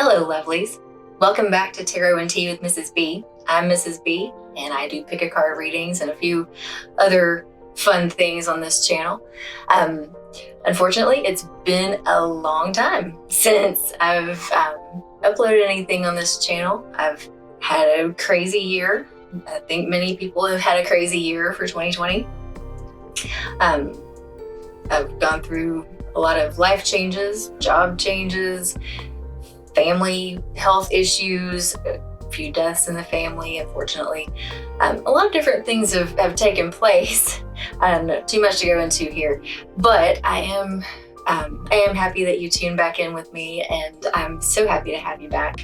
Hello, lovelies. Welcome back to Tarot and Tea with Mrs. B. I'm Mrs. B, and I do pick a card readings and a few other fun things on this channel. Unfortunately, it's been a long time since I've uploaded anything on this channel. I've had a crazy year. I think many people have had a crazy year for 2020. I've gone through a lot of life changes, job changes, family health issues, a few deaths in the family, unfortunately. A lot of different things have taken place. Too much to go into here, but I am happy that you tuned back in with me, and I'm so happy to have you back.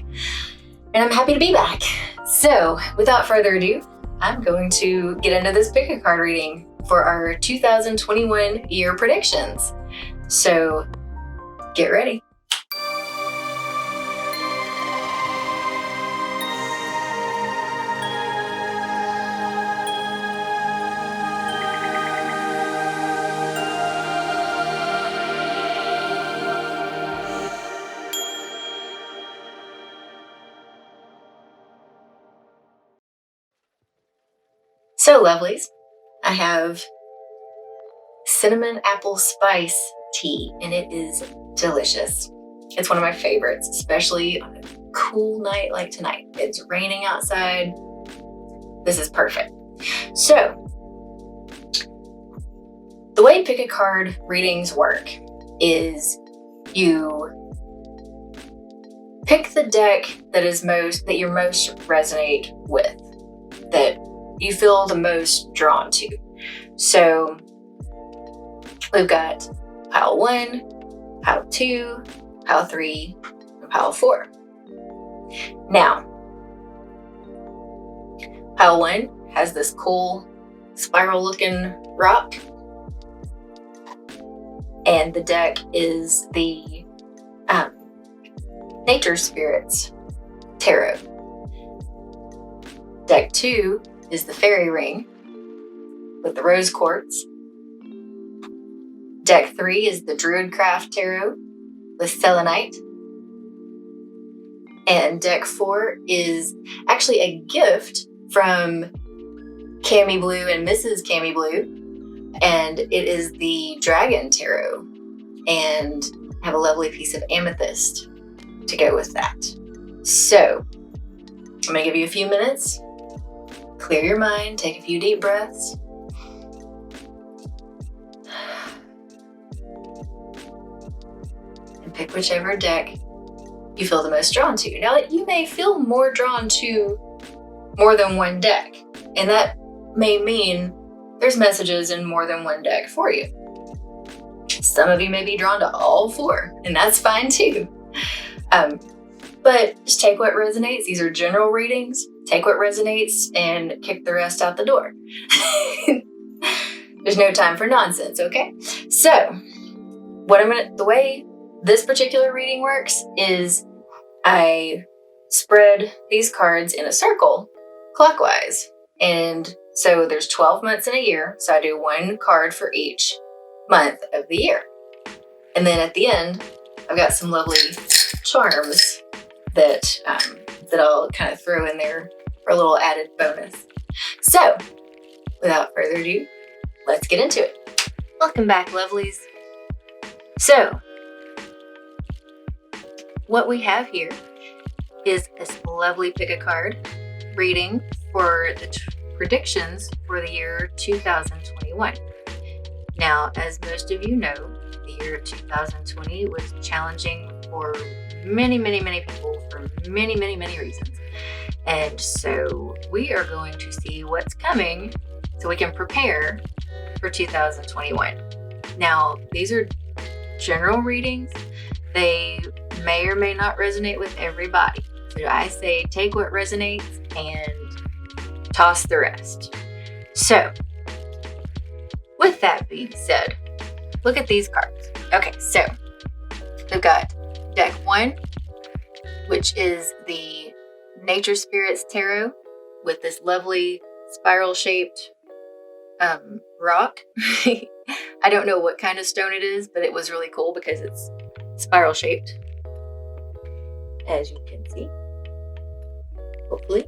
And I'm happy to be back. So without further ado, I'm going to get into this pick a card reading for our 2021 year predictions. So get ready. So lovelies, I have cinnamon apple spice tea, and it is delicious. It's one of my favorites, especially on a cool night like tonight. It's raining outside. This is perfect. So, the way pick a card readings work is you pick the deck that you most resonate with, that you feel the most drawn to. So we've got pile 1, pile 2, pile 3, and pile 4. Now, pile 1 has this cool spiral looking rock, and the deck is the Nature Spirits Tarot. Deck 2 is the Fairy Ring with the Rose Quartz. Deck 3 is the Druidcraft Tarot with Selenite. And deck 4 is actually a gift from Cami Blue and Mrs. Cami Blue, and it is the Dragon Tarot, and I have a lovely piece of amethyst to go with that. So I'm going to give you a few minutes. Clear your mind, take a few deep breaths. And pick whichever deck you feel the most drawn to. Now, you may feel more drawn to more than one deck, and that may mean there's messages in more than one deck for you. Some of you may be drawn to all 4, and that's fine too. But just take what resonates. These are general readings. Take what resonates and kick the rest out the door. There's no time for nonsense, okay? So, the way this particular reading works is I spread these cards in a circle clockwise. And so there's 12 months in a year, so I do one card for each month of the year. And then at the end, I've got some lovely charms that I'll kind of throw in there for a little added bonus. So, without further ado, let's get into it. Welcome back, lovelies. So, what we have here is this lovely pick a card reading for the predictions for the year 2021. Now, as most of you know, the year 2020 was challenging for many people for many reasons. And so we are going to see what's coming so we can prepare for 2021. Now, these are general readings. They may or may not resonate with everybody. So I say take what resonates and toss the rest. So, with that being said, look at these cards. Okay, so we've got deck 1, which is the Nature Spirits Tarot with this lovely spiral-shaped rock. I don't know what kind of stone it is, but it was really cool because it's spiral-shaped. as you can see, hopefully.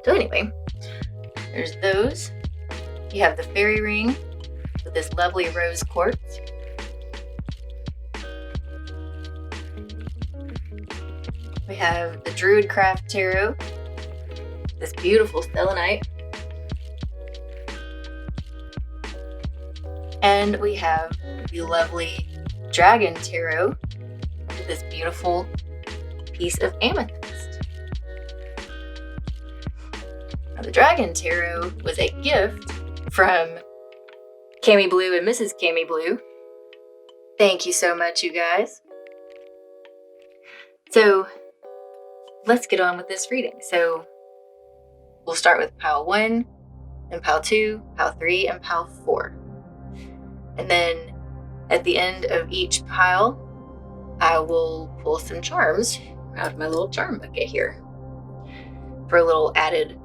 So anyway, there's those. You have the fairy ring with this lovely rose quartz. We have the Druidcraft Tarot, this beautiful selenite. And we have the lovely Dragon Tarot with this beautiful piece of amethyst. Now, the Dragon Tarot was a gift from Cami Blue and Mrs. Cami Blue. Thank you so much, you guys. So let's get on with this reading. So we'll start with pile 1, then pile 2, pile 3, and pile 4. And then at the end of each pile, I will pull some charms out of my little charm bucket here for a little added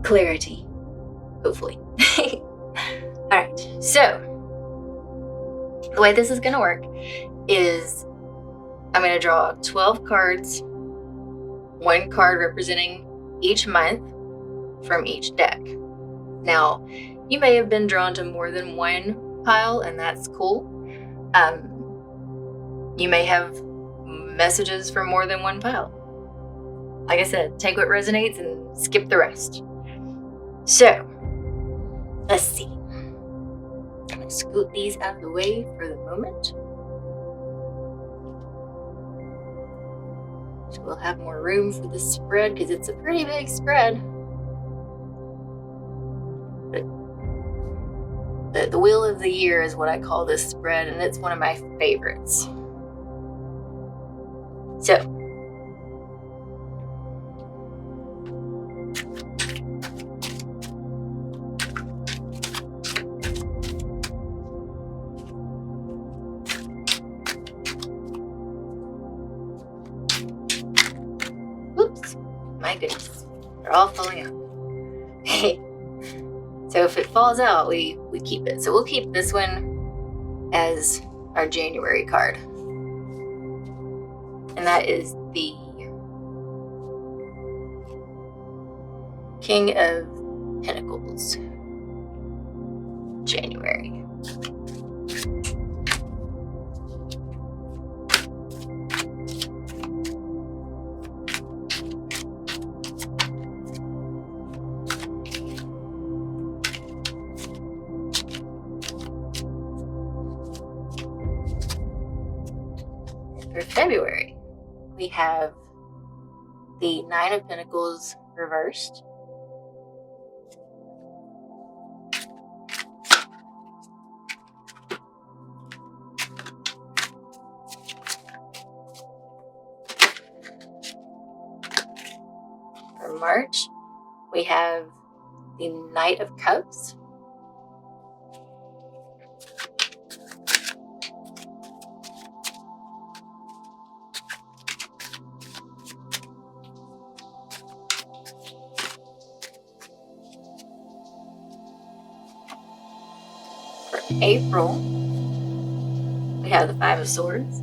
clarity, hopefully. All right, so the way this is going to work is I'm going to draw 12 cards, one card representing each month from each deck. Now, you may have been drawn to more than one pile, and that's cool. You may have messages from more than one pile. Like I said, take what resonates and skip the rest. So, let's see. I'm going to scoot these out of the way for the moment, so we'll have more room for the spread, because it's a pretty big spread. The Wheel of the Year is what I call this spread, and it's one of my favorites. So, whoops, my goodness, they're all falling out. So if it falls out, we keep it. So we'll keep this one as our January card. And that is the King of Pentacles, January. For February, we have the Nine of Pentacles reversed, for March, we have the Knight of Cups, April, we have the Five of Swords,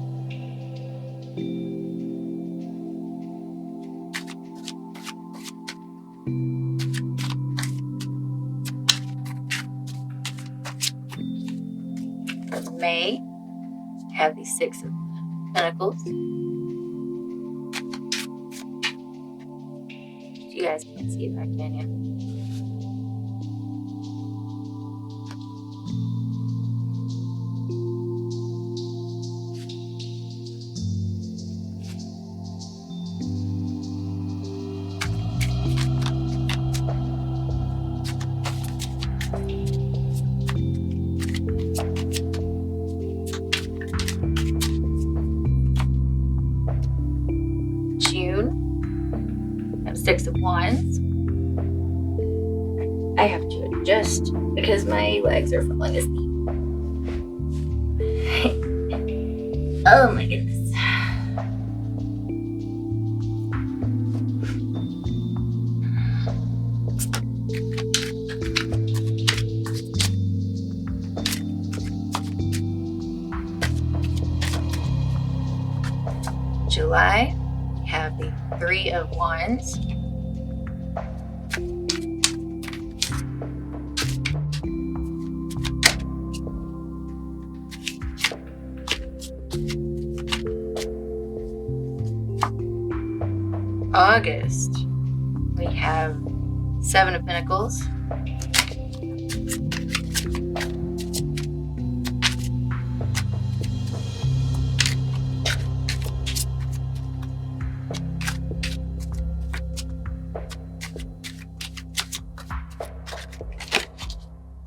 for May, we have the Six of Pentacles. You guys can't see that, can you? Six of Wands. I have to adjust because my legs are falling asleep. Oh my goodness. July, we have the Three of Wands. August, we have Seven of Pentacles.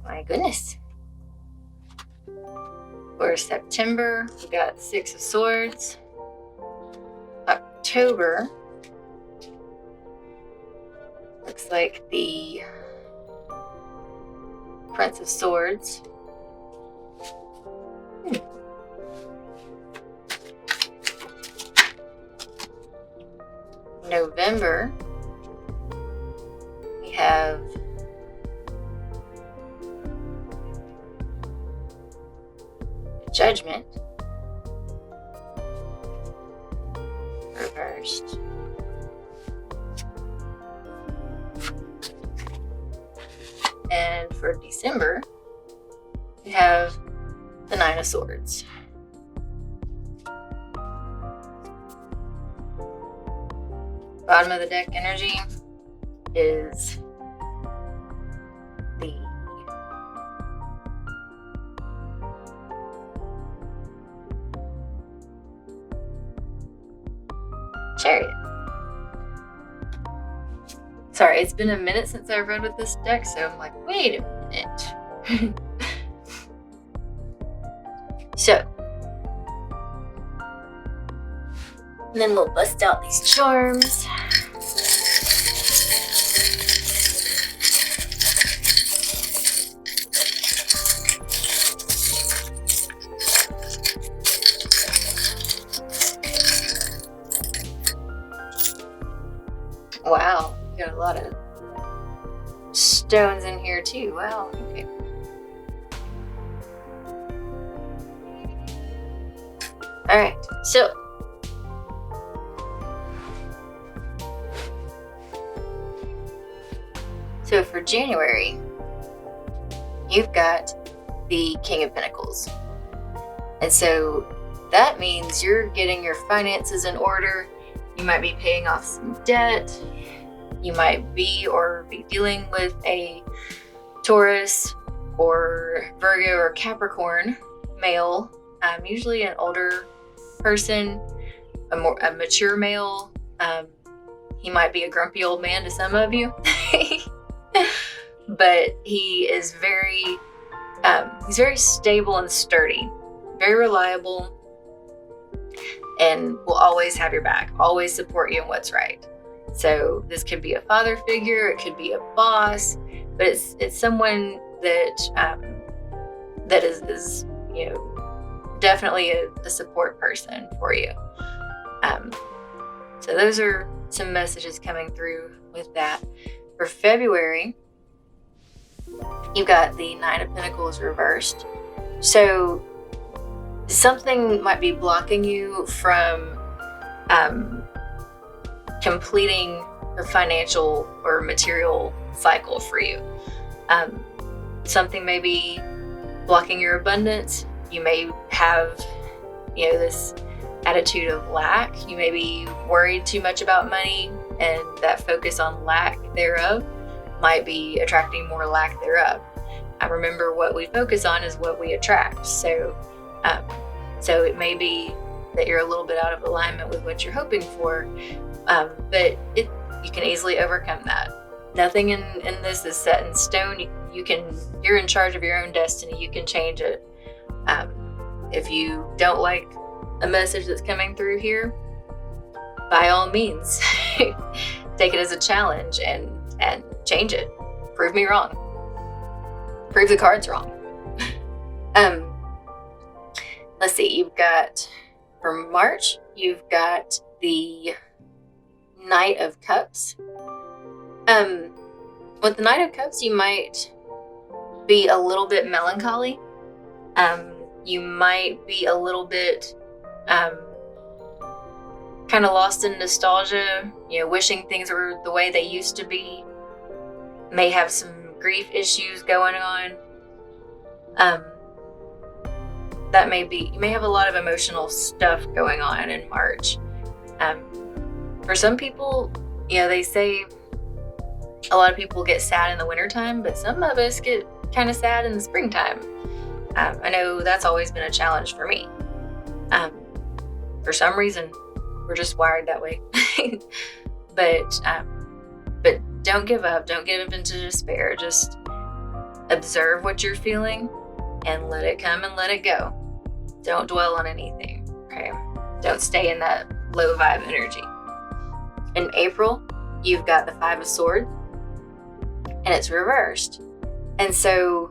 My goodness. For September, we got Six of Swords. October, looks like the Prince of Swords. November, we have Judgment reversed. And for December, we have the Nine of Swords. Bottom of the deck energy is the Chariot. Sorry, it's been a minute since I've read with this deck, so I'm like, wait a minute. So, and then we'll bust out these charms. Wow, you got a lot of stones in here too. Wow, okay. All right, so for January, you've got the King of Pentacles. And so that means you're getting your finances in order. You might be paying off some debt. You might be or be dealing with a Taurus or Virgo or Capricorn male, usually an older person, a mature male. He might be a grumpy old man to some of you, but he is he's very stable and sturdy, very reliable, and will always have your back, always support you in what's right. So this could be a father figure, it could be a boss, but it's someone that is definitely a support person for you. So those are some messages coming through with that. For February, you've got the Nine of Pentacles reversed. So something might be blocking you from completing a financial or material cycle for you. Something may be blocking your abundance. You may have, this attitude of lack. You may be worried too much about money, and that focus on lack thereof might be attracting more lack thereof. Remember, what we focus on is what we attract. So it may be that you're a little bit out of alignment with what you're hoping for, but you can easily overcome that. Nothing in this is set in stone. You're in charge of your own destiny. You can change it. If you don't like a message that's coming through here, by all means, take it as a challenge and change it. Prove me wrong. Prove the cards wrong. Let's see, for March, you've got the Knight of Cups. With the Knight of Cups, you might be a little bit melancholy. You might be a little bit kind of lost in nostalgia, wishing things were the way they used to be, may have some grief issues going on. That may be, you may have a lot of emotional stuff going on in March. For some people, they say a lot of people get sad in the wintertime, but some of us get kind of sad in the springtime. I know that's always been a challenge for me. For some reason, we're just wired that way. But don't give up. Don't give into despair. Just observe what you're feeling and let it come and let it go. Don't dwell on anything, okay? Don't stay in that low vibe energy. In April, you've got the 5 of Swords, and it's reversed. And so,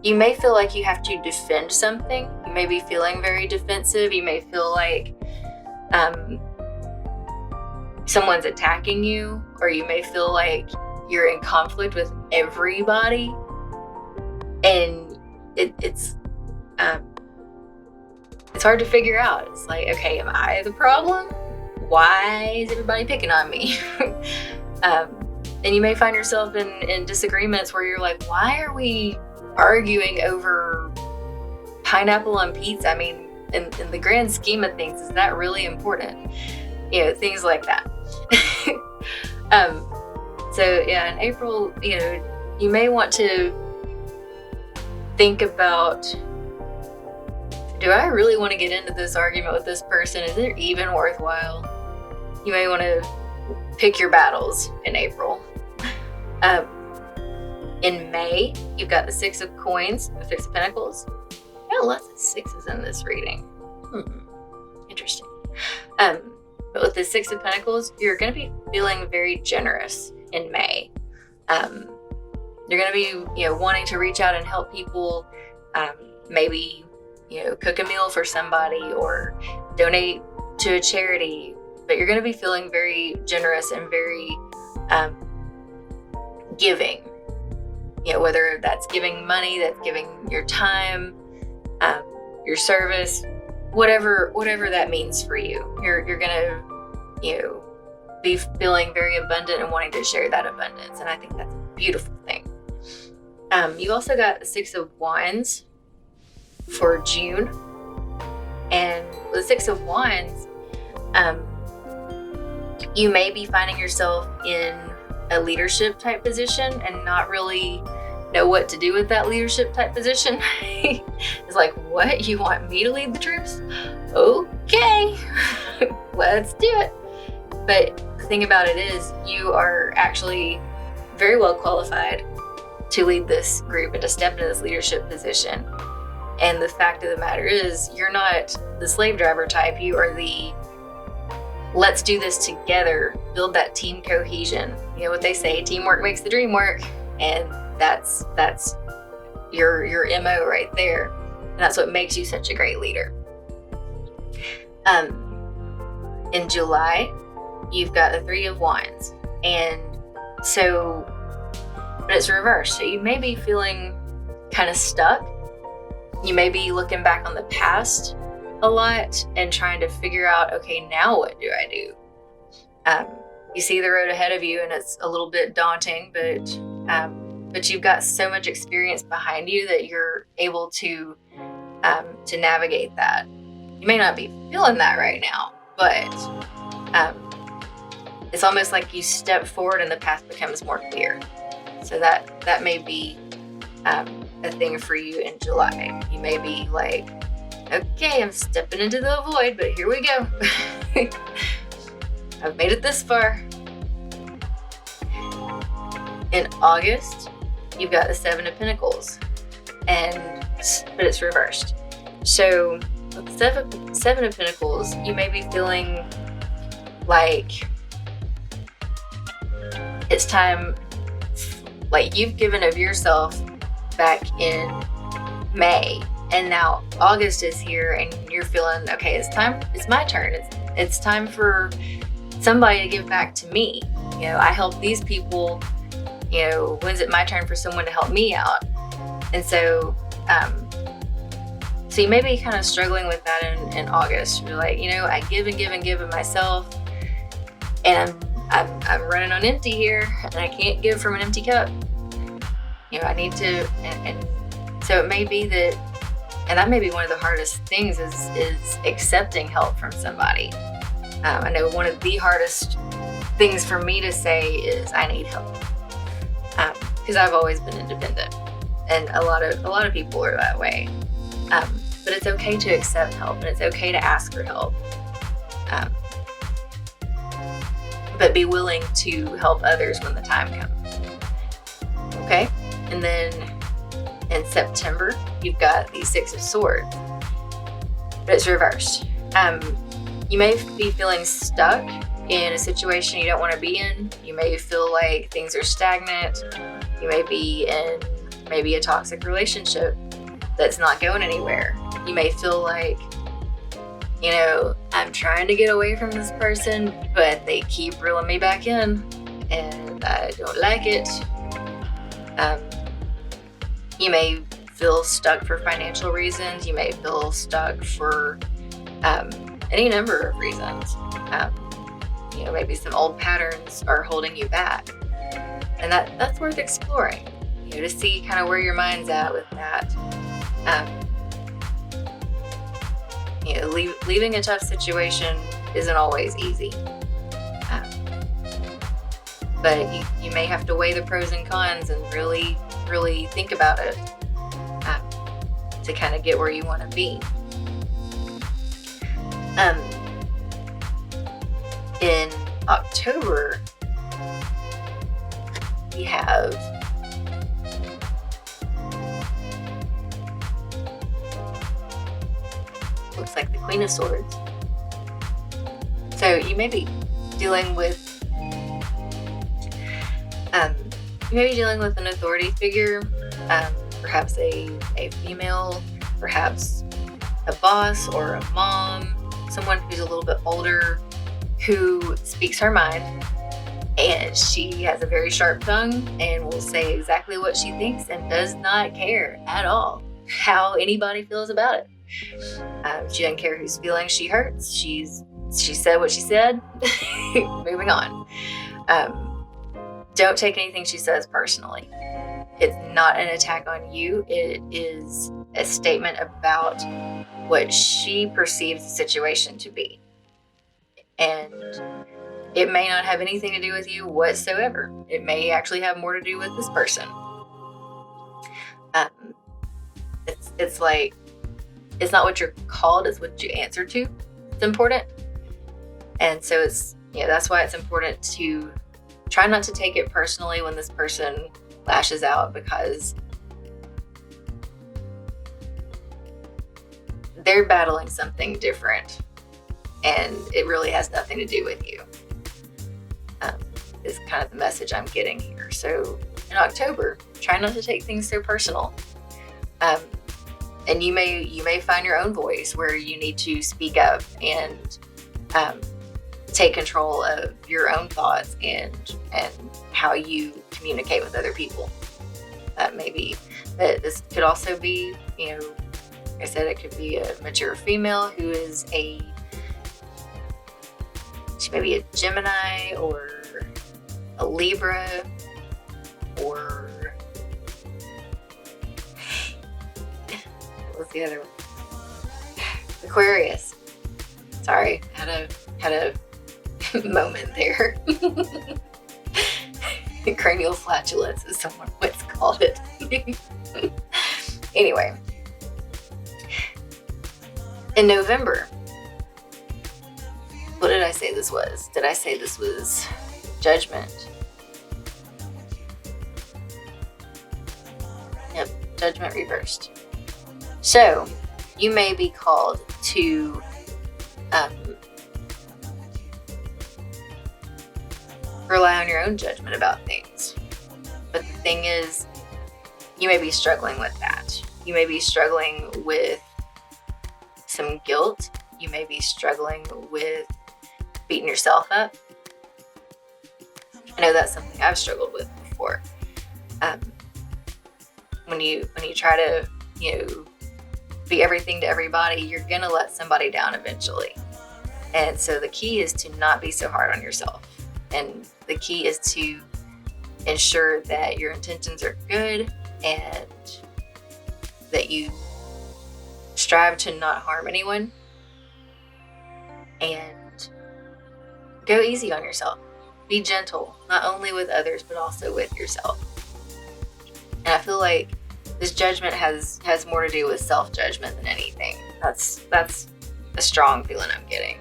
you may feel like you have to defend something. You may be feeling very defensive. You may feel like someone's attacking you, or you may feel like you're in conflict with everybody. And it's hard to figure out. It's like, okay, am I the problem? Why is everybody picking on me? And you may find yourself in disagreements where you're like, why are we arguing over pineapple on pizza? I mean, in the grand scheme of things, is that really important? Things like that. So yeah, in April, you may want to think about, do I really want to get into this argument with this person? Is it even worthwhile? You may want to pick your battles in April. In May, you've got the 6 of Coins, the 6 of Pentacles. Yeah, lots of 6s in this reading. Interesting. But with the 6 of Pentacles, you're going to be feeling very generous in May. You're going to be, wanting to reach out and help people. Maybe, cook a meal for somebody or donate to a charity. But you're going to be feeling very generous and very giving. Whether that's giving money, that's giving your time, your service, whatever that means for you. You're gonna, be feeling very abundant and wanting to share that abundance. And I think that's a beautiful thing. You also got the 6 of Wands for June. And with the 6 of Wands, you may be finding yourself in a leadership type position and not really know what to do with that leadership type position. It's like, what? You want me to lead the troops? Okay, let's do it. But the thing about it is, you are actually very well qualified to lead this group and to step into this leadership position. And the fact of the matter is, you're not the slave driver type. You are the let's do this together, build that team cohesion. What they say, teamwork makes the dream work. And that's your MO right there. And that's what makes you such a great leader. In July, you've got the 3 of Wands. And so, but it's reversed. So you may be feeling kind of stuck. You may be looking back on the past a lot and trying to figure out, okay, now what do I do? You see the road ahead of you and it's a little bit daunting, but you've got so much experience behind you that you're able to navigate that. You may not be feeling that right now, but it's almost like you step forward and the path becomes more clear. So that may be a thing for you in July. You may be like, okay, I'm stepping into the void, but here we go. I've made it this far. In August, you've got the 7 of Pentacles, but it's reversed. So with the 7 of Pentacles, you may be feeling like it's time, like you've given of yourself back in May, and now August is here and you're feeling, okay, it's my turn. It's time for somebody to give back to me. I help these people, when's it my turn for someone to help me out? And so So you may be kind of struggling with that in August. You're like, I give and give and give of myself, and I'm running on empty here, and I can't give from an empty cup. I need to, and so it may be that, and that may be one of the hardest things is accepting help from somebody. I know one of the hardest things for me to say is I need help, because I've always been independent, and a lot of people are that way. But it's okay to accept help, and it's okay to ask for help. But be willing to help others when the time comes. Okay? And then in September, you've got the Six of Swords, but it's reversed. You may be feeling stuck in a situation you don't want to be in. You may feel like things are stagnant. You may be in maybe a toxic relationship that's not going anywhere. You may feel like, I'm trying to get away from this person, but they keep reeling me back in, and I don't like it. You may feel stuck for financial reasons. You may feel stuck for any number of reasons. Maybe some old patterns are holding you back, and that's worth exploring. To see kind of where your mind's at with that. Leaving a tough situation isn't always easy. But you may have to weigh the pros and cons and really, really think about it to kind of get where you want to be. In October, we have looks like the Queen of Swords. So you may be dealing with an authority figure, perhaps a female, perhaps a boss or a mom, someone who's a little bit older, who speaks her mind, and she has a very sharp tongue and will say exactly what she thinks and does not care at all how anybody feels about it. She doesn't care whose feelings she hurts. She said what she said. Moving on. Don't take anything she says personally. It's not an attack on you. It is a statement about what she perceives the situation to be. And it may not have anything to do with you whatsoever. It may actually have more to do with this person. It's like, it's not what you're called, it's what you answer to. It's important. And so it's, that's why it's important to try not to take it personally when this person lashes out, because they're battling something different and it really has nothing to do with you. Is kind of the message I'm getting here. So in October, try not to take things so personal. And you may find your own voice where you need to speak up and take control of your own thoughts and how you communicate with other people. Maybe that this could also be, like I said, it could be a mature female who is she may be a Gemini or a Libra or what's the other one? Aquarius. Sorry, had a moment there. Cranial flatulence is someone once called it. Anyway, in November, what did I say this was? Did I say this was Judgment? Yep, Judgment reversed. So, you may be called to rely on your own judgment about things. But the thing is, you may be struggling with that. You may be struggling with some guilt. You may be struggling with beating yourself up. I know that's something I've struggled with before. When you try to, be everything to everybody, you're gonna let somebody down eventually. And so the key is to not be so hard on yourself. And the key is to ensure that your intentions are good and that you strive to not harm anyone, and go easy on yourself. Be gentle, not only with others, but also with yourself. And I feel like this judgment has more to do with self-judgment than anything. That's a strong feeling I'm getting.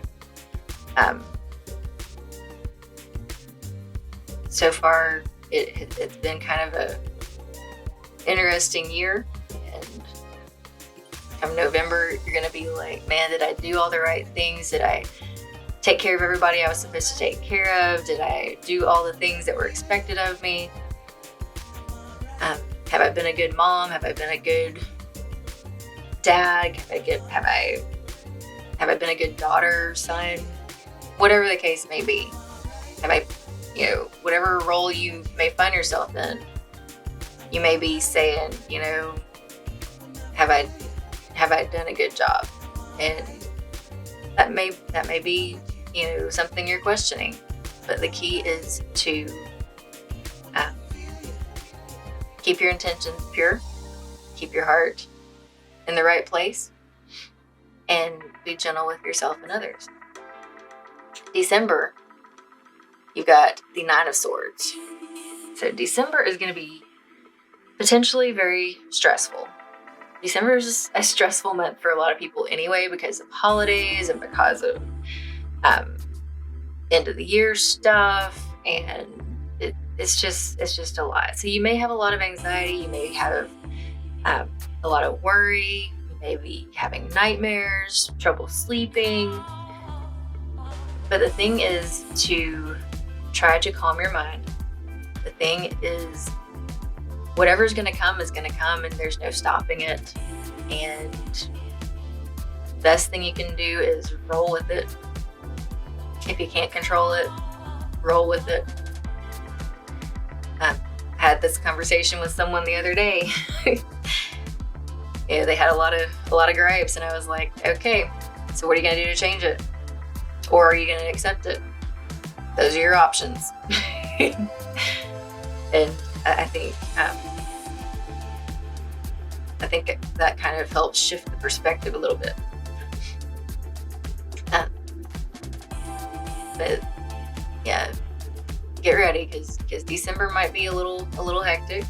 So far, it's been kind of a interesting year, and come November, you're gonna be like, man, did I do all the right things? Did I take care of everybody I was supposed to take care of? Did I do all the things that were expected of me? Have I been a good mom? Have I been a good dad? Have I been a good daughter, son? Whatever the case may be. Have I, whatever role you may find yourself in, you may be saying, have I done a good job? And that may be, something you're questioning. But the key is to keep your intentions pure, keep your heart in the right place, and be gentle with yourself and others. December, you've got the Nine of Swords. So December is going to be potentially very stressful. December is just a stressful month for a lot of people anyway, because of holidays and because of end of the year stuff, and it's just a lot. So you may have a lot of anxiety, you may have a lot of worry, you may be having nightmares, trouble sleeping. But the thing is to try to calm your mind. The thing is, whatever's going to come is going to come, and there's no stopping it. And the best thing you can do is roll with it. If you can't control it, roll with it. I had this conversation with someone the other day. They had a lot of gripes, and I was like, okay, so what are you going to do to change it? Or are you going to accept it? Those are your options. And I think that kind of helps shift the perspective a little bit. But yeah, get ready because December might be a little hectic.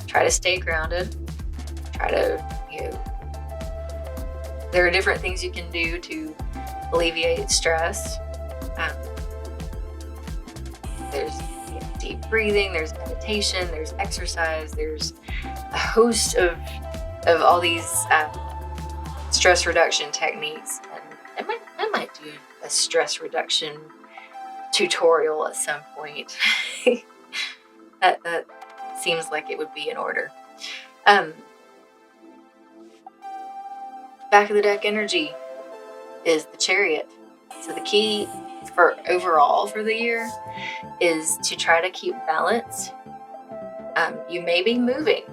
Try to stay grounded. Try to, there are different things you can do to alleviate stress. There's deep breathing, there's meditation, there's exercise, there's a host of all these stress reduction techniques. And I might do a stress reduction tutorial at some point. that seems like it would be in order. Back of the deck energy is the Chariot. So the key for overall for the year is to try to keep balance. You may be moving,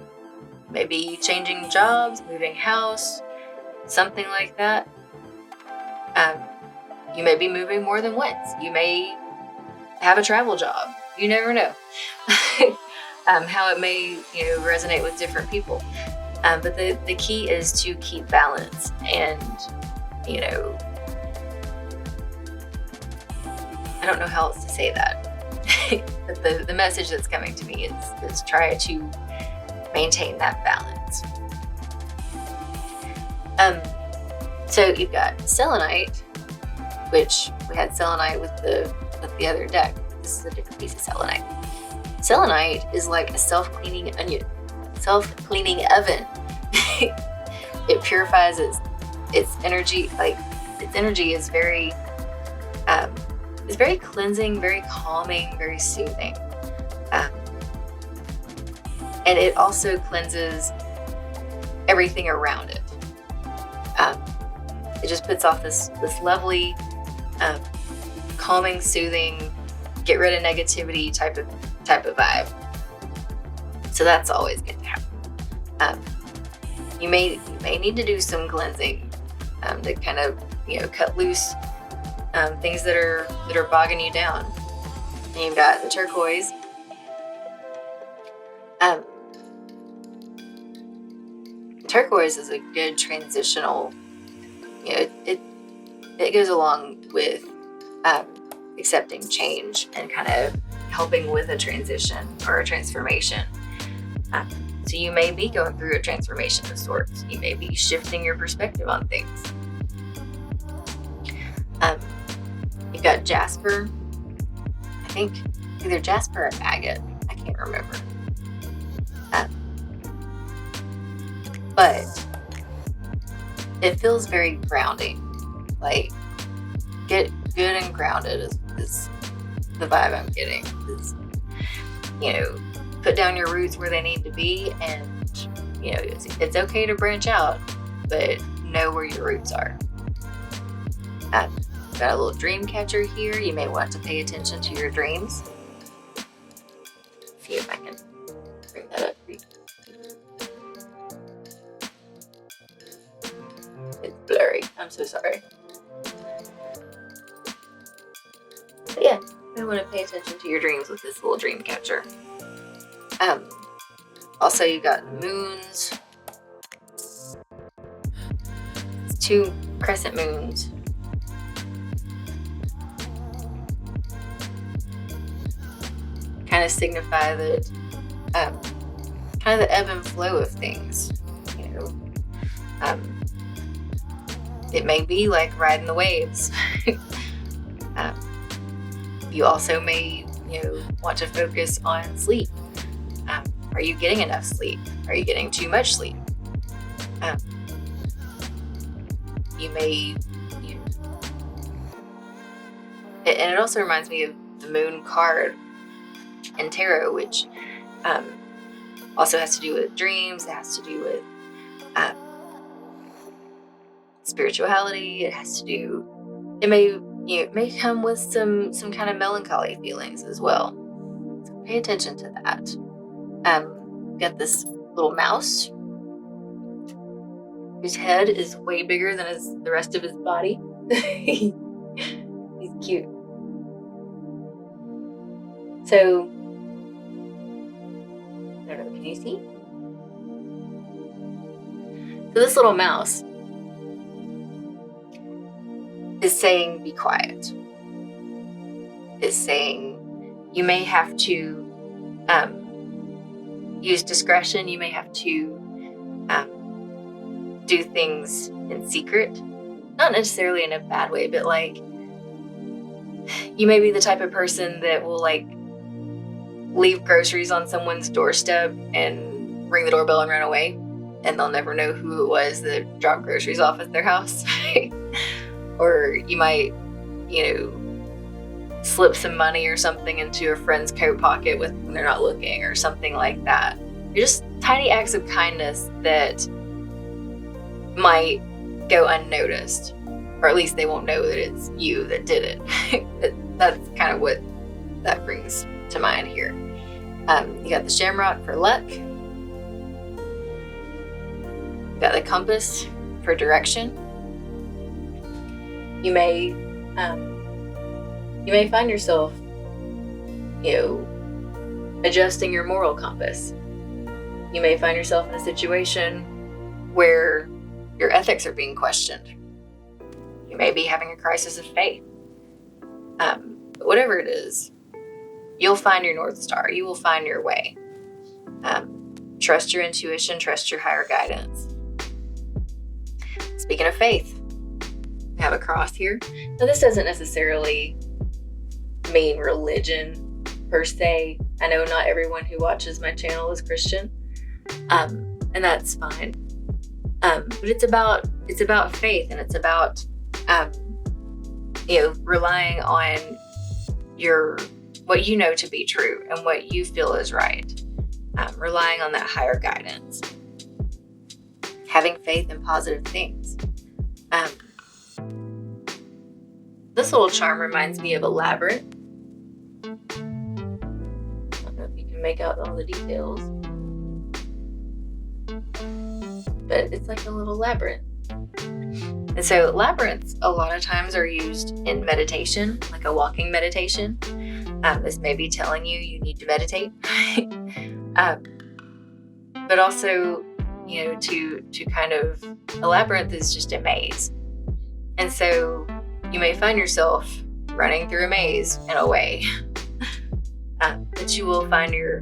maybe changing jobs, moving house, something like that. You may be moving more than once. You may have a travel job. You never know how it may resonate with different people. But the key is to keep balance, and I don't know how else to say that. But the message that's coming to me is try to maintain that balance. So you've got selenite, which we had selenite with the other deck. This is a different piece of selenite. Selenite is like a self-cleaning oven. It purifies its energy. Like, its energy is very cleansing, very calming, very soothing. And it also cleanses everything around it. It just puts off this lovely, calming, soothing, get rid of negativity type of vibe. So that's always good to have. You may need to do some cleansing to kind of cut loose things that are bogging you down. And you've got the turquoise. Turquoise is a good transitional. It goes along with accepting change and kind of helping with a transition or a transformation. So you may be going through a transformation of sorts. You may be shifting your perspective on things. You've got jasper. I think either jasper or agate. I can't remember. But it feels very grounding. Like, get good and grounded is the vibe I'm getting. Put down your roots where they need to be, and it's okay to branch out, but know where your roots are. Got a little dream catcher here. You may want to pay attention to your dreams. See if I can bring that up for you. It's blurry. I'm so sorry. But yeah, you want to pay attention to your dreams with this little dream catcher. Also, you got moons. It's 2 crescent moons. Kind of signify that kind of the ebb and flow of things. It may be like riding the waves. You also may want to focus on sleep. Are you getting enough sleep? Are you getting too much sleep? You may, and it also reminds me of the moon card in tarot, which also has to do with dreams. It has to do with spirituality. It has to do. It may come with some kind of melancholy feelings as well. So pay attention to that. Got this little mouse whose head is way bigger than the rest of his body. He's cute. So, I don't know, can you see? So this little mouse is saying, be quiet. Is saying, you may have to use discretion. You may have to do things in secret. Not necessarily in a bad way, but like, you may be the type of person that will leave groceries on someone's doorstep and ring the doorbell and run away, and they'll never know who it was that dropped groceries off at their house. Or you might, slip some money or something into a friend's coat pocket when they're not looking, or something like that. You're just tiny acts of kindness that might go unnoticed, or at least they won't know that it's you that did it. That's kind of what that brings to mind here. You got the shamrock for luck. You got the compass for direction. You may find yourself, adjusting your moral compass. You may find yourself in a situation where your ethics are being questioned. You may be having a crisis of faith. But whatever it is, you'll find your North Star. You will find your way. Trust your intuition, trust your higher guidance. Speaking of faith, I have a cross here. Now, this doesn't necessarily mean religion per se. I know not everyone who watches my channel is Christian, and that's fine. But it's about faith, and it's about relying on what you know to be true and what you feel is right. Relying on that higher guidance. Having faith in positive things. This little charm reminds me of a labyrinth. I don't know if you can make out all the details. but it's like a little labyrinth. And so labyrinths a lot of times are used in meditation, like a walking meditation. This may be telling you need to meditate. But also, to kind of, a labyrinth is just a maze. And so you may find yourself running through a maze in a way. But you will find your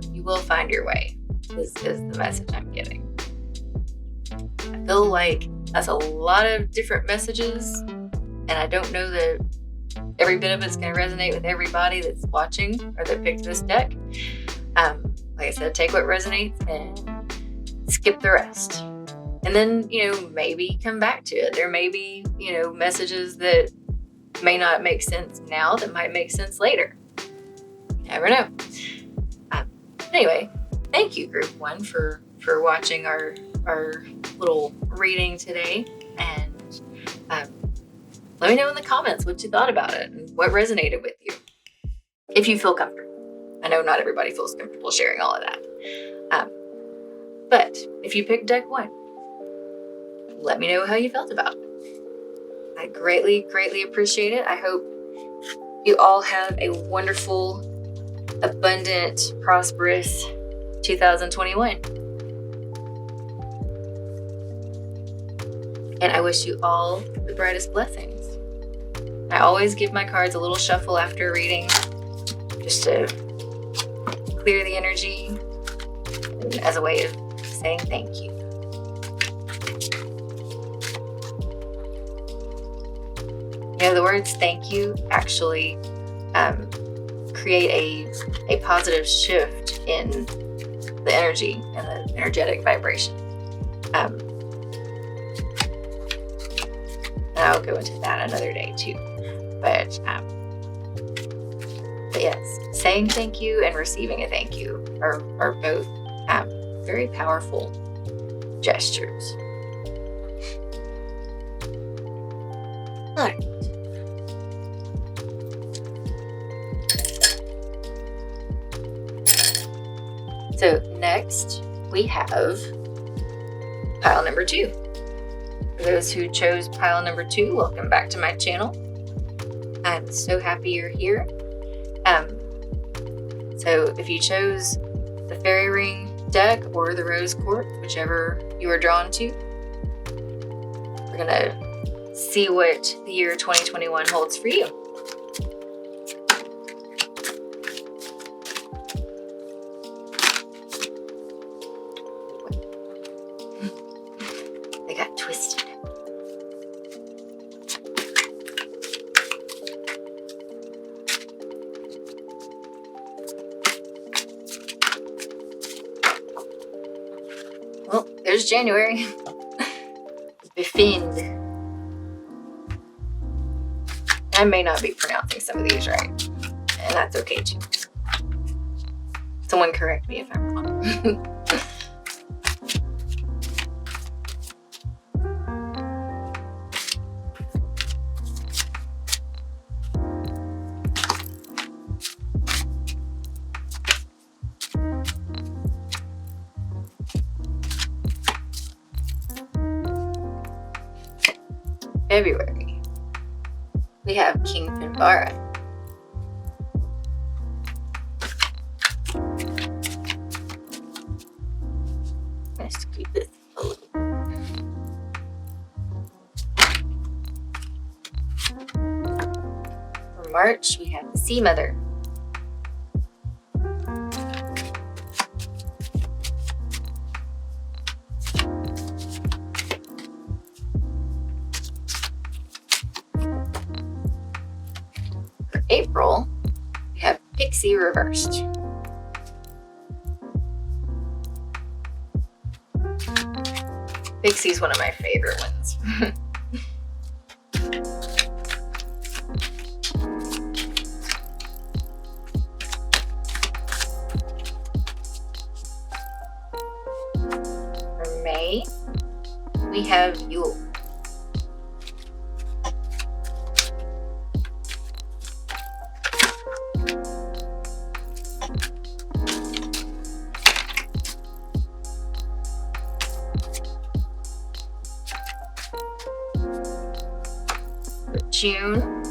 way, is the message I'm getting. I feel like that's a lot of different messages, and I don't know that every bit of it's going to resonate with everybody that's watching or that picked this deck. Like I said, take what resonates and skip the rest. And then, maybe come back to it. There may be, messages that may not make sense now that might make sense later. You never know. Anyway, thank you, Group 1, for watching our little reading today. And let me know in the comments what you thought about it and what resonated with you, if you feel comfortable. I know not everybody feels comfortable sharing all of that. But if you picked deck 1, let me know how you felt about it. I greatly, greatly appreciate it. I hope you all have a wonderful, abundant, prosperous 2021. And I wish you all the brightest blessings. I always give my cards a little shuffle after a reading, just to clear the energy and as a way of saying thank you. The words thank you actually create a positive shift in the energy and the energetic vibration. And I'll go into that another day too. But yes, saying thank you and receiving a thank you are both very powerful gestures. All right. So next we have pile number 2. For those who chose pile number 2, welcome back to my channel. I'm so happy you're here. So if you chose the fairy ring deck or the rose quartz, whichever you are drawn to, we're gonna see what the year 2021 holds for you. They got twisted. Well, there's January. Befind. I may not be pronouncing some of these right, and that's okay too. Someone correct me if I'm wrong. February, we have King Finbara. Let's keep this a little. For March, we have the Sea Mother. April, we have Pixie reversed. Pixie's one of my favorite ones. For May, we have Yule. June,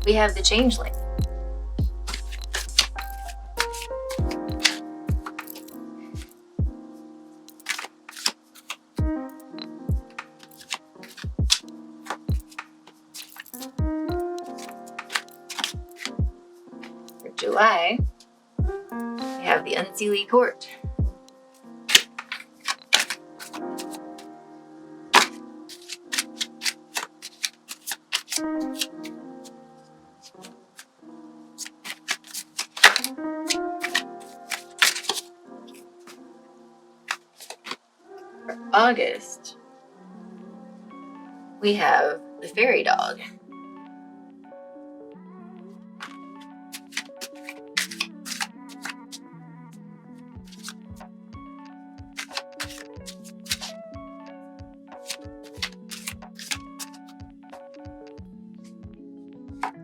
we have the changeling. For July, we have the unseelie court. For August, we have the fairy dog.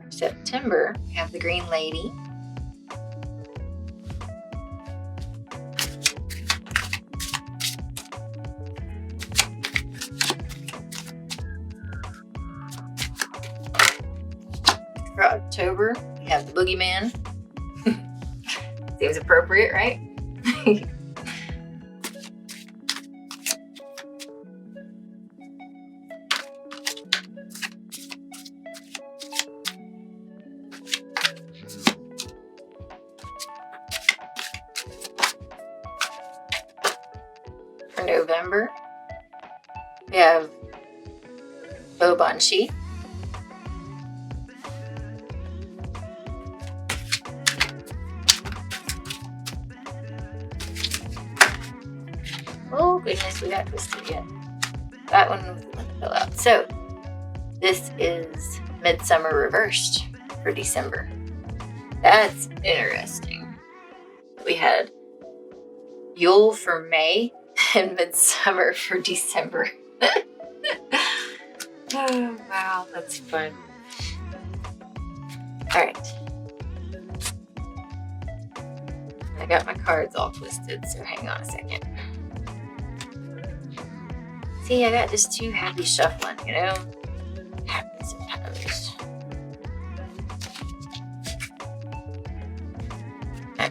For September, we have the green lady. For October, we have the boogeyman. Seems appropriate, right? For November, we have Bobanshi. Oh goodness, we got twisted yet. That one fell out. So this is Midsummer reversed for December. That's interesting. We had Yule for May and Midsummer for December. Oh, wow, that's fun. All right. I got my cards all twisted, so hang on a second. See, I got just too happy shuffling, you know? Happens sometimes. Okay.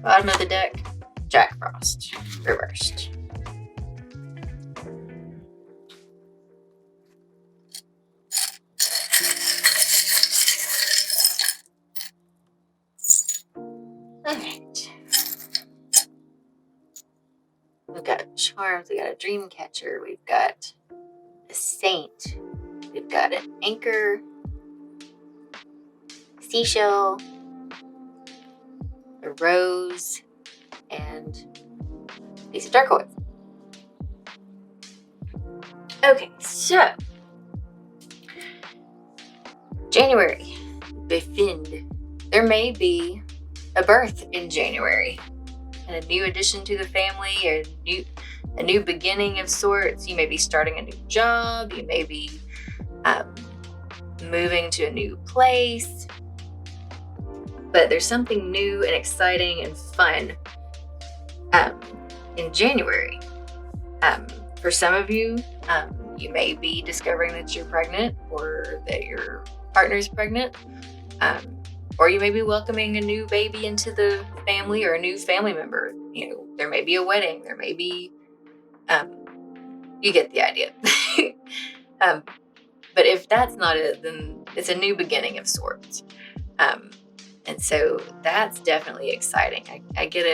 Bottom of the deck, Jack Frost, reversed. Alright. We've got charms, we got a dream catcher, we've got a saint, we've got an anchor, seashell, a rose, and a piece of turquoise. Okay, so January, befind. There may be a birth in January, and a new addition to the family, or a new beginning of sorts. You may be starting a new job. You may be moving to a new place. But there's something new and exciting and fun in January. For some of you, you may be discovering that you're pregnant, or that your partner's pregnant. Or you may be welcoming a new baby into the family, or a new family member. You know, there may be a wedding. There may be, you get the idea. But if that's not it, then it's a new beginning of sorts. And so that's definitely exciting. I get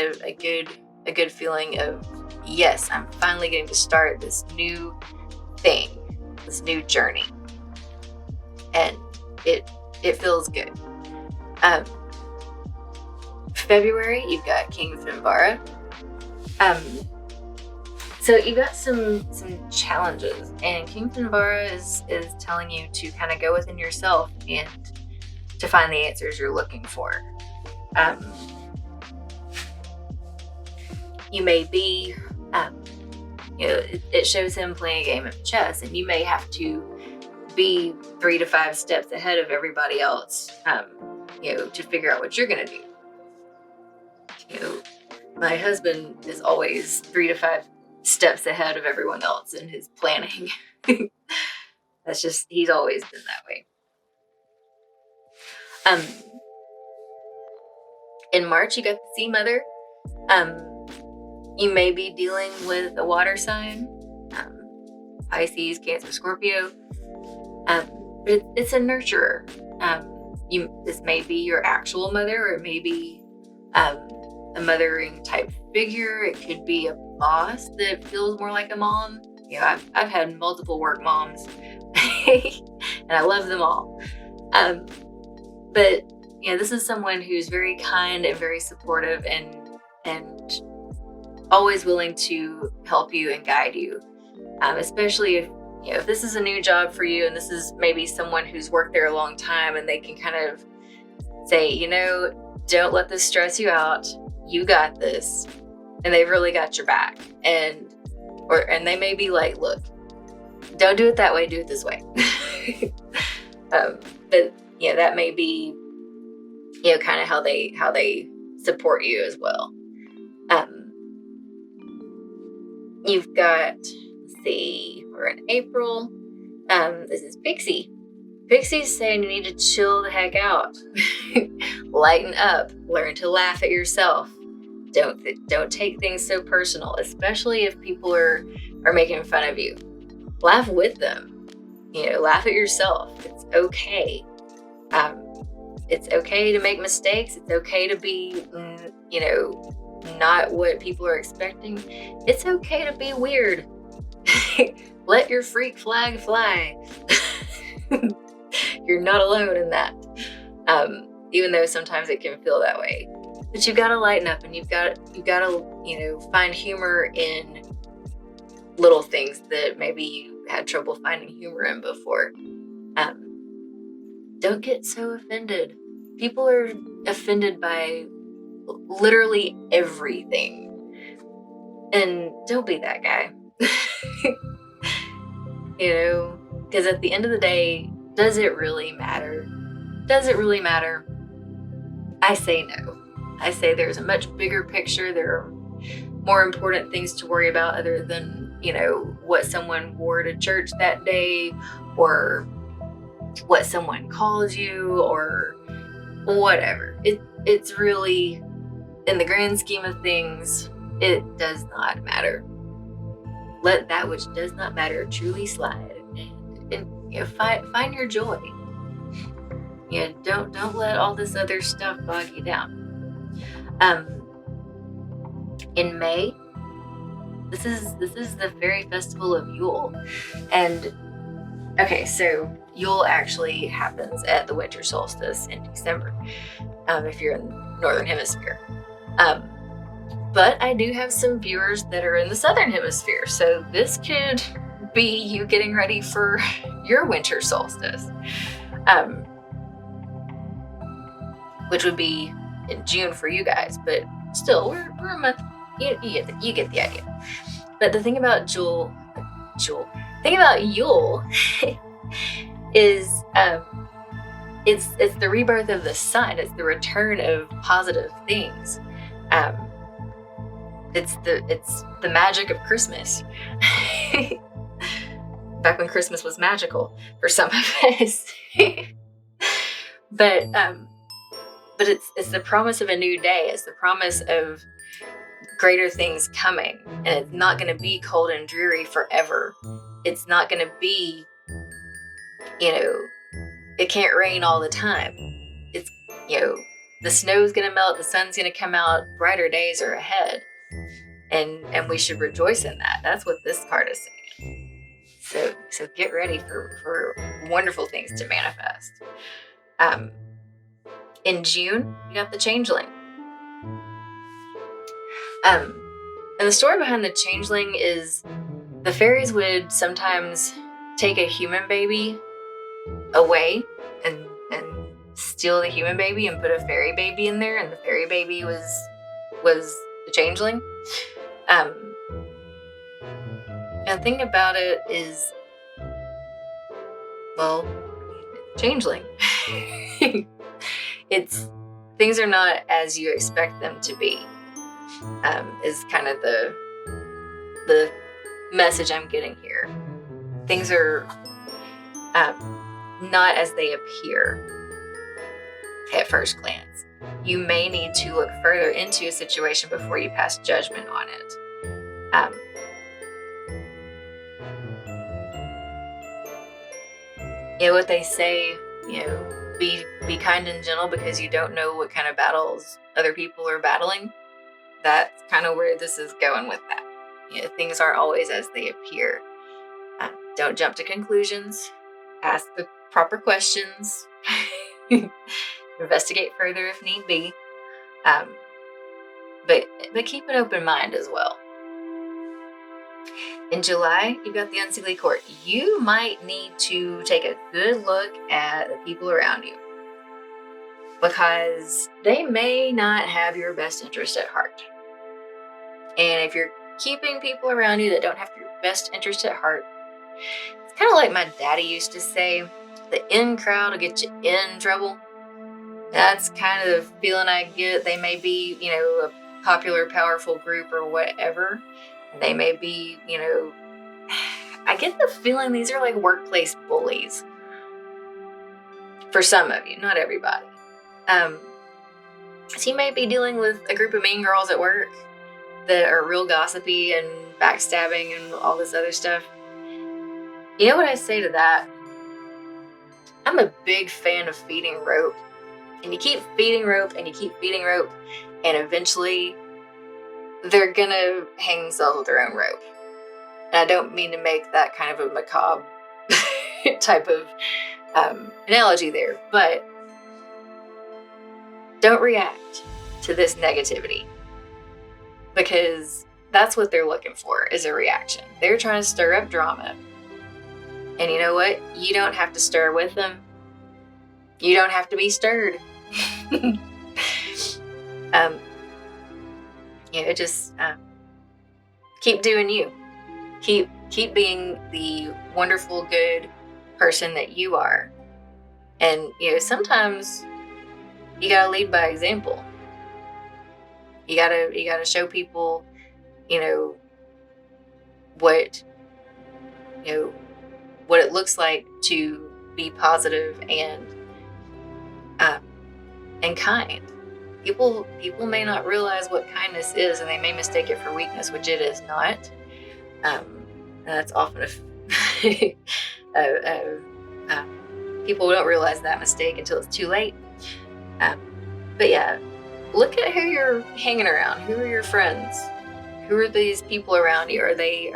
a good feeling of, yes, I'm finally getting to start this new thing, this new journey. And it feels good. February, you've got King Finvara. So you've got some challenges, and King Finvara is telling you to kind of go within yourself and to find the answers you're looking for. You may be, it shows him playing a game of chess, and you may have to be 3 to 5 steps ahead of everybody else, to figure out what you're going to do. My husband is always 3 to 5 steps ahead of everyone else in his planning. That's just, he's always been that way. In March, you got the Sea Mother. You may be dealing with a water sign, Pisces, Cancer, Scorpio. But it's a nurturer. This may be your actual mother, or it may be a mothering type figure. It could be a boss that feels more like a mom. I've had multiple work moms, and I love them all. But this is someone who's very kind and very supportive, and always willing to help you and guide you, especially if this is a new job for you, and this is maybe someone who's worked there a long time, and they can kind of say, don't let this stress you out. You got this. And they've really got your back. And they may be like, look, don't do it that way, do it this way. But that may be, kind of how they support you as well. You've got, let's see, we're in April. This is Pixie. Pixie's saying you need to chill the heck out. Lighten up. Learn to laugh at yourself. Don't take things so personal, especially if people are making fun of you. Laugh with them. Laugh at yourself. It's okay. It's okay to make mistakes. It's okay to be, not what people are expecting. It's okay to be weird. Let your freak flag fly. You're not alone in that. Even though sometimes it can feel that way. But you've got to lighten up, and you've got to find humor in little things that maybe you had trouble finding humor in before. Don't get so offended. People are offended by literally everything. And don't be that guy. Because at the end of the day, does it really matter? Does it really matter? I say no. I say there's a much bigger picture. There are more important things to worry about other than, what someone wore to church that day, or what someone calls you, or whatever. It's really, in the grand scheme of things, it does not matter. Let that which does not matter truly slide, and find your joy. Don't let all this other stuff bog you down. In May, this is the fairy festival of Yule, and okay, so Yule actually happens at the winter solstice in December, if you're in the northern hemisphere. But I do have some viewers that are in the southern hemisphere, so this could be you getting ready for your winter solstice, which would be in June for you guys, but still, we're a month. You get the idea. But the thing about Yule is it's the rebirth of the sun. It's the return of positive things. It's the magic of Christmas. Back when Christmas was magical for some of us. But it's the promise of a new day. It's the promise of greater things coming, and it's not going to be cold and dreary forever. It's not going to be, it can't rain all the time. It's, the snow's going to melt, the sun's going to come out, brighter days are ahead, and we should rejoice in that. That's what this card is saying. So get ready for wonderful things to manifest. In June, you got the Changeling. And the story behind the Changeling is the fairies would sometimes take a human baby away and steal the human baby and put a fairy baby in there, and the fairy baby was the Changeling. And the thing about it is, well, Changeling. Things are not as you expect them to be. is kind of the message I'm getting here. Things are not as they appear at first glance. You may need to look further into a situation before you pass judgment on it. What they say, be kind and gentle because you don't know what kind of battles other people are battling. That's kind of where this is going with that. Things aren't always as they appear. Don't jump to conclusions. Ask the proper questions. Investigate further if need be. But keep an open mind as well. In July, you've got the unseelie court. You might need to take a good look at the people around you because they may not have your best interest at heart. And if you're keeping people around you that don't have your best interest at heart, it's kind of like my daddy used to say, the in crowd will get you in trouble. That's kind of the feeling I get. They may be, a popular, powerful group or whatever. They may be, I get the feeling these are like workplace bullies. For some of you, not everybody. So you may be dealing with a group of mean girls at work that are real gossipy and backstabbing and all this other stuff. You know what I say to that? I'm a big fan of feeding rope. And you keep feeding rope and you keep feeding rope, and eventually they're gonna hang themselves with their own rope. And I don't mean to make that kind of a macabre type of analogy there, but don't react to this negativity because that's what they're looking for, is a reaction. They're trying to stir up drama. And you know what? You don't have to stir with them. You don't have to be stirred. Just keep doing you. Keep being the wonderful, good person that you are. And sometimes you gotta lead by example. You gotta show people, what it looks like to be positive and kind. People may not realize what kindness is, and they may mistake it for weakness, which it is not. That's often people don't realize that mistake until it's too late. But yeah, look at who you're hanging around. Who are your friends? Who are these people around you? Are they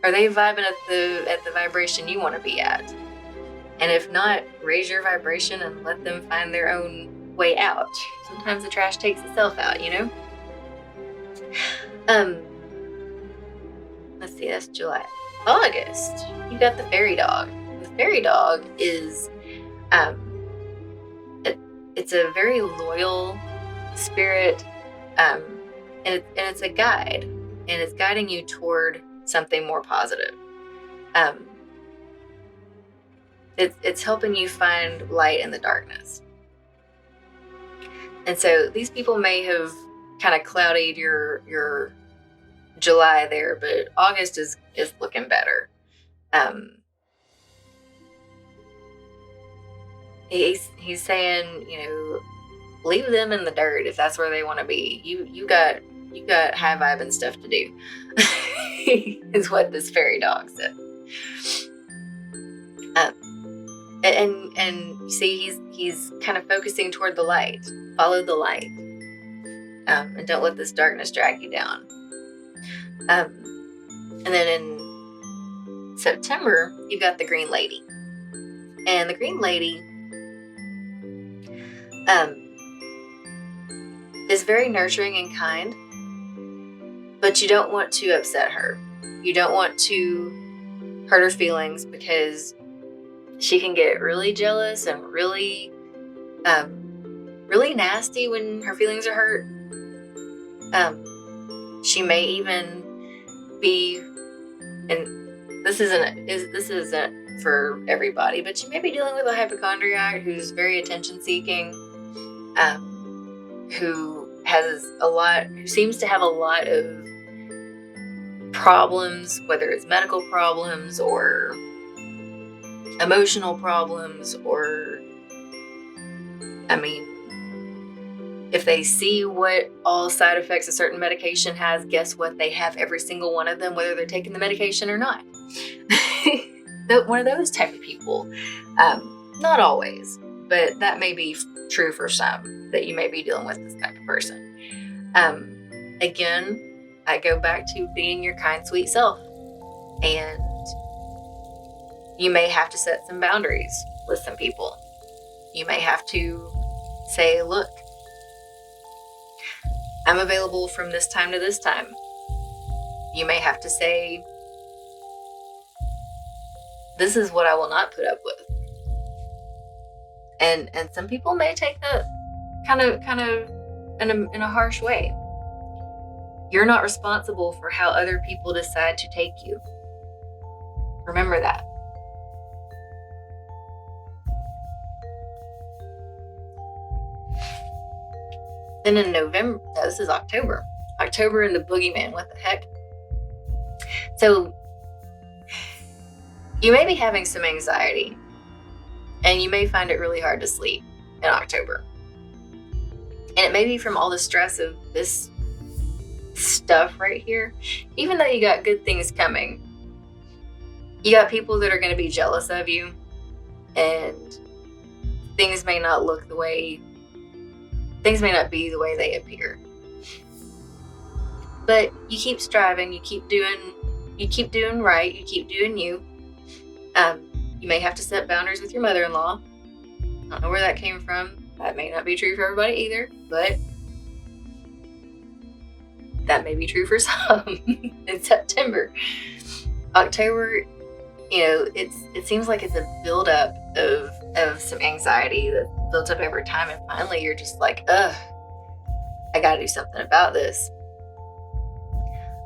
vibing at the vibration you want to be at? And if not, raise your vibration and let them find their own way out. Sometimes the trash takes itself out, Let's see, that's July. August, you got the fairy dog. The fairy dog is, it's a very loyal spirit, and it's a guide, and it's guiding you toward something more positive. It's helping you find light in the darkness. And so these people may have kind of clouded your July there, but August is looking better. He's saying, leave them in the dirt if that's where they want to be. You got high vibe and stuff to do. Is what this fairy dog said. And see, he's kind of focusing toward the light. Follow the light, and don't let this darkness drag you down. And then in September, you've got the Green Lady, and the Green Lady is very nurturing and kind, but you don't want to upset her. You don't want to hurt her feelings because she can get really jealous and really nasty when her feelings are hurt. She may even be, and this isn't for everybody, but she may be dealing with a hypochondriac who's very attention seeking, who seems to have a lot of problems, whether it's medical problems or emotional problems, or, I mean, if they see what all side effects a certain medication has, guess what? They have every single one of them, whether they're taking the medication or not. One of those type of people. Not always, but that may be true for some, that you may be dealing with this type of person. Again, I go back to being your kind, sweet self. And you may have to set some boundaries with some people. You may have to say, look, I'm available from this time to this time. You may have to say, this is what I will not put up with. And some people may take that kind of in a harsh way. You're not responsible for how other people decide to take you. Remember that. Then in November, no, this is October. October and the boogeyman, what the heck? So you may be having some anxiety, and you may find it really hard to sleep in October. And it may be from all the stress of this stuff right here. Even though you got good things coming, you got people that are going to be jealous of you, and things may not be the way they appear. But you keep striving, you keep doing right, you keep doing you. You may have to set boundaries with your mother-in-law. I don't know where that came from. That may not be true for everybody either, but that may be true for some in September. October, it seems like it's a buildup of some anxiety that built up over time, and finally you're just like, I gotta do something about this.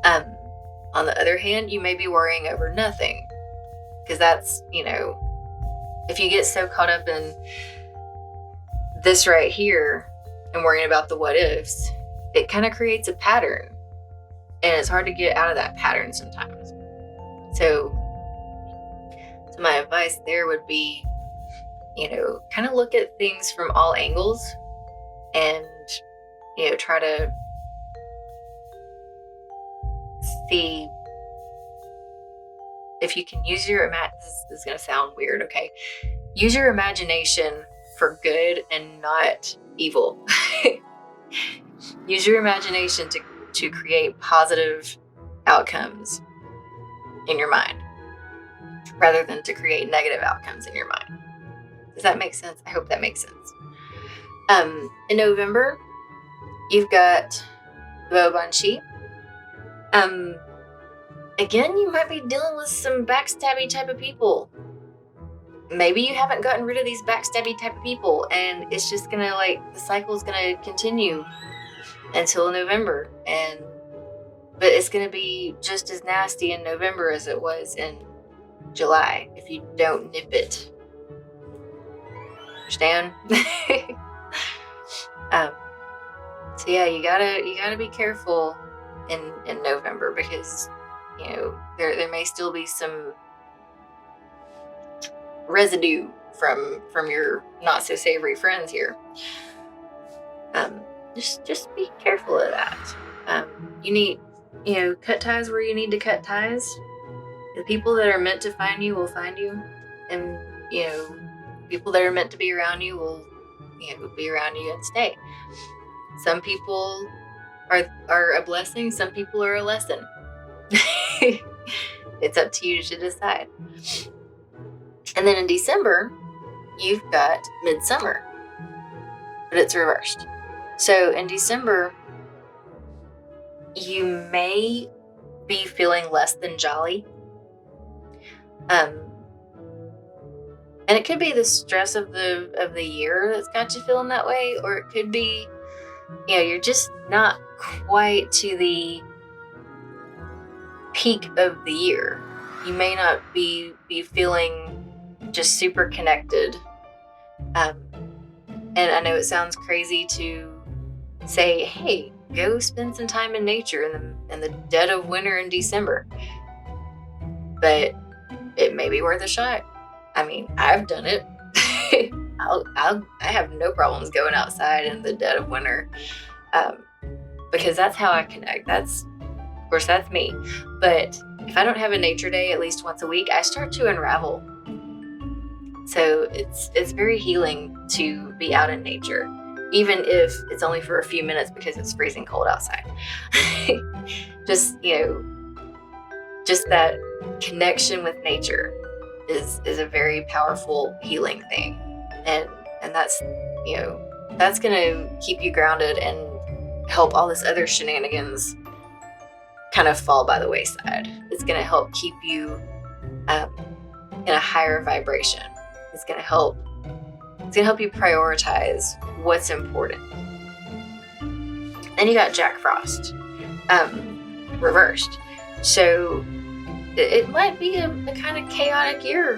On the other hand, you may be worrying over nothing, because that's, if you get so caught up in this right here and worrying about the what ifs, it kind of creates a pattern, and it's hard to get out of that pattern sometimes. So my advice there would be, kind of look at things from all angles, and, try to see if you can use your this is going to sound weird, okay? Use your imagination for good and not evil. Use your imagination to create positive outcomes in your mind, rather than to create negative outcomes in your mind. Does that make sense? I hope that makes sense. In November, you've got the Banshee. Again, you might be dealing with some backstabby type of people. Maybe you haven't gotten rid of these backstabby type of people, and it's just gonna, the cycle's gonna continue until November, but it's gonna be just as nasty in November as it was in July if you don't nip it. Understand? So yeah, you gotta be careful in November, because there may still be some residue from your not so savory friends here. Just be careful of that. You need cut ties where you need to cut ties. The people that are meant to find you will find you, and people that are meant to be around you will be around you and stay. Some people are a blessing, some people are a lesson. It's up to you to decide. And then in December, you've got midsummer, but it's reversed. So in December, you may be feeling less than jolly. And it could be the stress of the year that's got you feeling that way, or it could be, you're just not quite to the peak of the year. You may not be feeling just super connected. And I know it sounds crazy to say, hey, go spend some time in nature in the dead of winter in December. But it may be worth a shot. I mean, I've done it. I have no problems going outside in the dead of winter, because that's how I connect. Of course, that's me. But if I don't have a nature day at least once a week, I start to unravel. So it's very healing to be out in nature, even if it's only for a few minutes because it's freezing cold outside. Just that connection with nature is a very powerful healing thing, and that's that's gonna keep you grounded and help all this other shenanigans kind of fall by the wayside. It's gonna help keep you in a higher vibration. It's gonna help you prioritize what's important. Then you got Jack Frost reversed. So it might be a kind of chaotic year.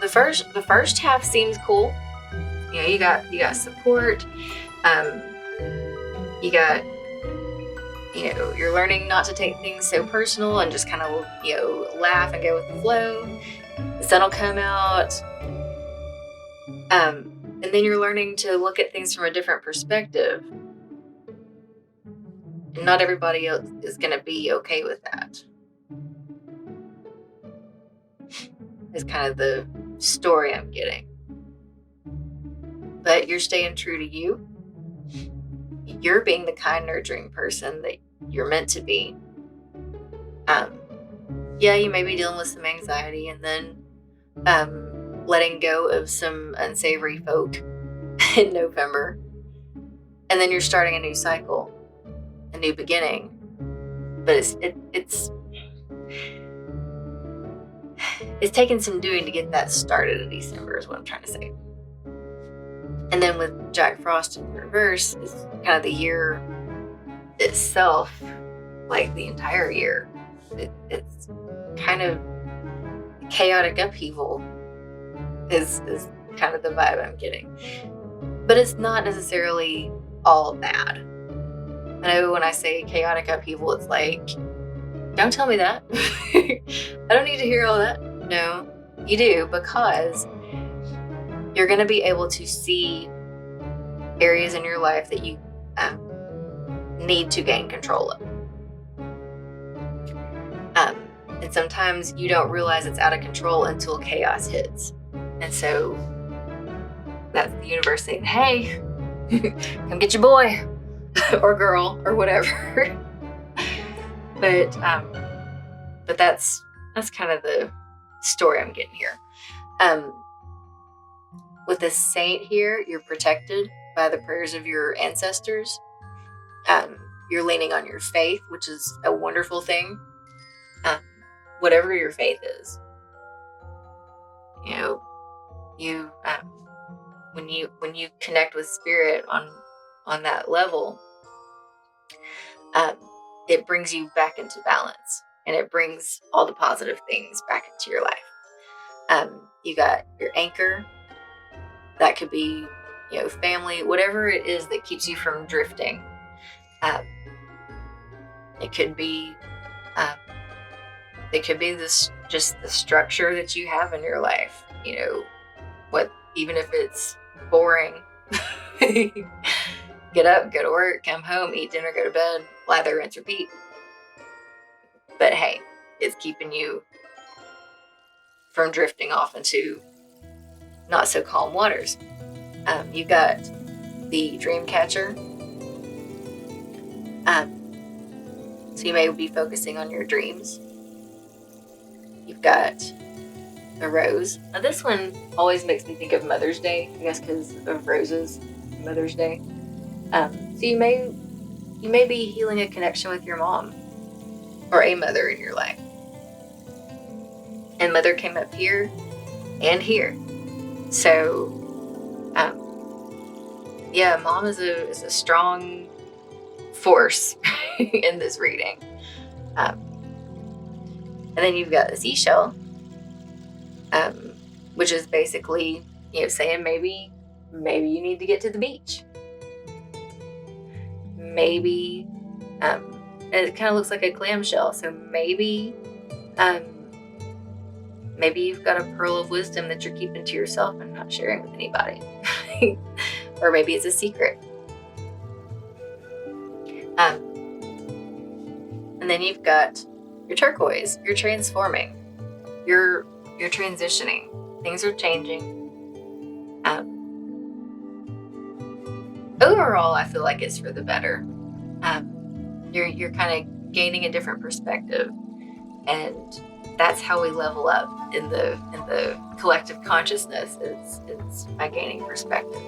The first half seems cool. You got support. You got you're learning not to take things so personal and just kind of laugh and go with the flow. The sun will come out. And then you're learning to look at things from a different perspective. And not everybody else is going to be okay with that. Is kind of the story I'm getting. But you're staying true to you. You're being the kind, nurturing person that you're meant to be. Yeah, you may be dealing with some anxiety, and then letting go of some unsavory folk in November. And then you're starting a new cycle, a new beginning. But it's taken some doing to get that started in December, is what I'm trying to say. And then with Jack Frost in reverse, it's kind of the year itself, like the entire year. It's kind of chaotic upheaval is kind of the vibe I'm getting. But it's not necessarily all bad. I know when I say chaotic upheaval, it's like, don't tell me that. I don't need to hear all that. No, you do, because you're going to be able to see areas in your life that you need to gain control of. And sometimes you don't realize it's out of control until chaos hits. And so that's the universe saying, hey, come get your boy or girl or whatever. But that's kind of the story I'm getting here. With the saint here, you're protected by the prayers of your ancestors. You're leaning on your faith, which is a wonderful thing. Whatever your faith is, you when you connect with spirit on that level, it brings you back into balance, and it brings all the positive things back into your life. You got your anchor. That could be, family, whatever it is that keeps you from drifting. It could be this, just the structure that you have in your life. Even if it's boring, get up, go to work, come home, eat dinner, go to bed, lather, rinse, repeat. But hey, it's keeping you from drifting off into not so calm waters. You've got the dream catcher. So you may be focusing on your dreams. You've got a rose. Now this one always makes me think of Mother's Day, I guess because of roses, Mother's Day. So you may be healing a connection with your mom or a mother in your life. And mother came up here and here. So, mom is a strong force in this reading. And then you've got the seashell, which is basically, saying maybe you need to get to the beach. maybe it kind of looks like a clamshell. So maybe you've got a pearl of wisdom that you're keeping to yourself and not sharing with anybody. Or maybe it's a secret. And then you've got your turquoise. You're transforming. You're transitioning. Things are changing. Overall, I feel like it's for the better. You're kind of gaining a different perspective, and that's how we level up in the collective consciousness. Is by gaining perspective.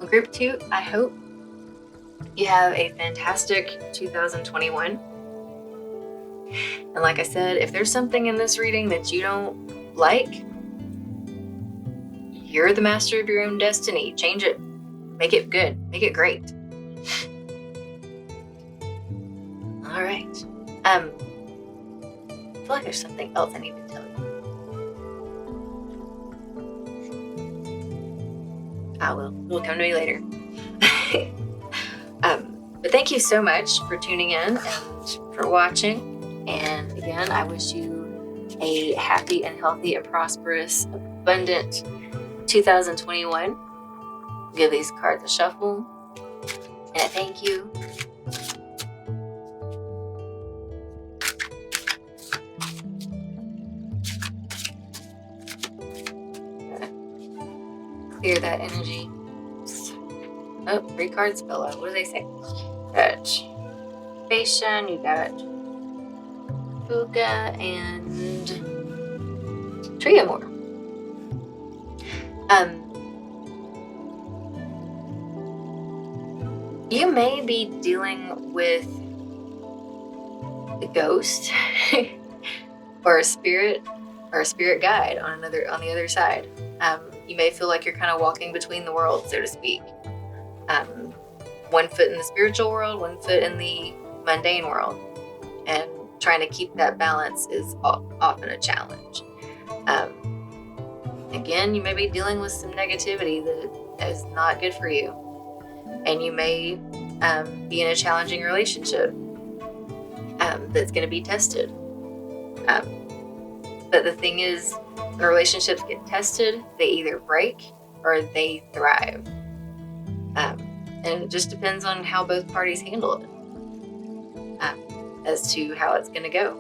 Group 2, I hope you have a fantastic 2021. And like I said, if there's something in this reading that you don't like, you're the master of your own destiny. Change it. Make it good. Make it great. All right. I feel like there's something else I need to tell you. It'll come to me later. But thank you so much for tuning in and for watching. And again, I wish you a happy and healthy and prosperous, abundant 2021. Give these cards a shuffle and a thank you. Clear that energy. Oh, 3 cards fell out. What do they say? Got Patient, you got Fuga, and Triamore. You may be dealing with a ghost or a spirit guide on the other side. You may feel like you're kind of walking between the worlds, so to speak. One foot in the spiritual world, one foot in the mundane world. And trying to keep that balance is often a challenge. Again, you may be dealing with some negativity that is not good for you. And you may be in a challenging relationship that's going to be tested. But the thing is, when relationships get tested, they either break or they thrive. And it just depends on how both parties handle it as to how it's going to go.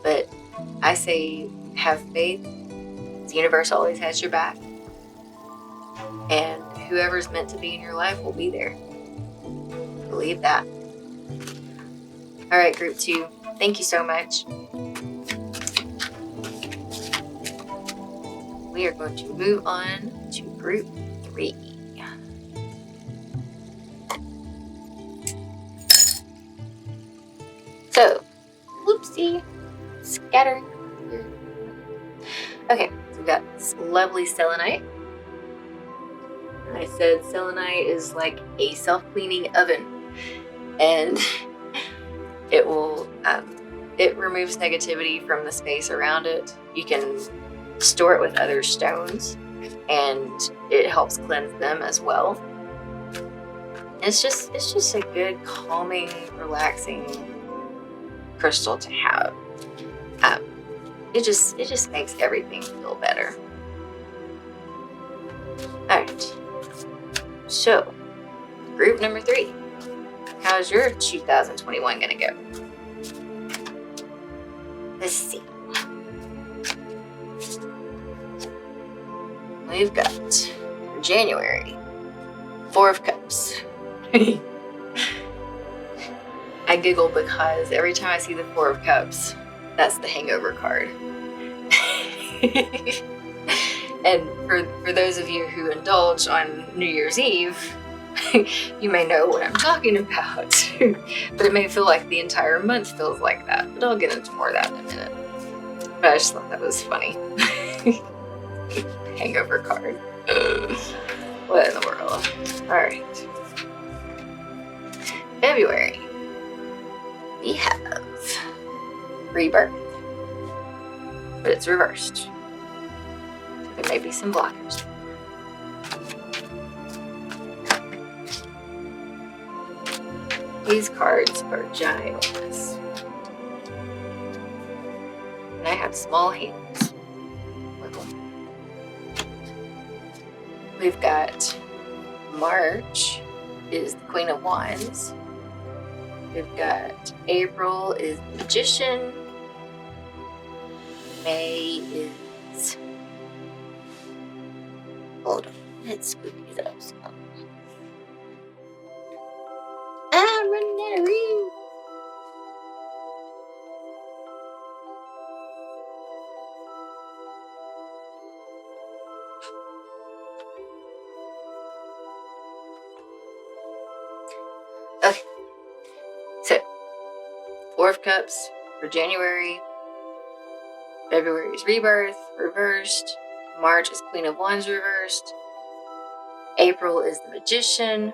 But I say have faith. The universe always has your back. And whoever's meant to be in your life will be there. Believe that. All right, group 2. Thank you so much. We are going to move on to group 3. So, whoopsie, scatter. Okay, so we've got this lovely selenite. I said selenite is like a self-cleaning oven, and it will it removes negativity from the space around it. You can store it with other stones, and it helps cleanse them as well. It's just a good, calming, relaxing crystal to have. It just makes everything feel better. All right. So, group number 3. How's your 2021 gonna go? Let's see. We've got January, 4 of Cups. I giggle because every time I see the 4 of Cups, that's the hangover card. And for those of you who indulge on New Year's Eve, you may know what I'm talking about. But it may feel like the entire month feels like that. But I'll get into more of that in a minute. But I just thought that was funny. Hangover card. What in the world? Alright. February. We have Rebirth. But it's reversed. There may be some blockers. These cards are ginormous. And I have small hands. We've got March is the Queen of Wands. We've got April is the Magician. May is... Hold on. Let's scoop these up. I'm running out of room. Okay. So, Four of Cups for January. February is Rebirth, reversed. March is Queen of Wands, reversed. April is the Magician.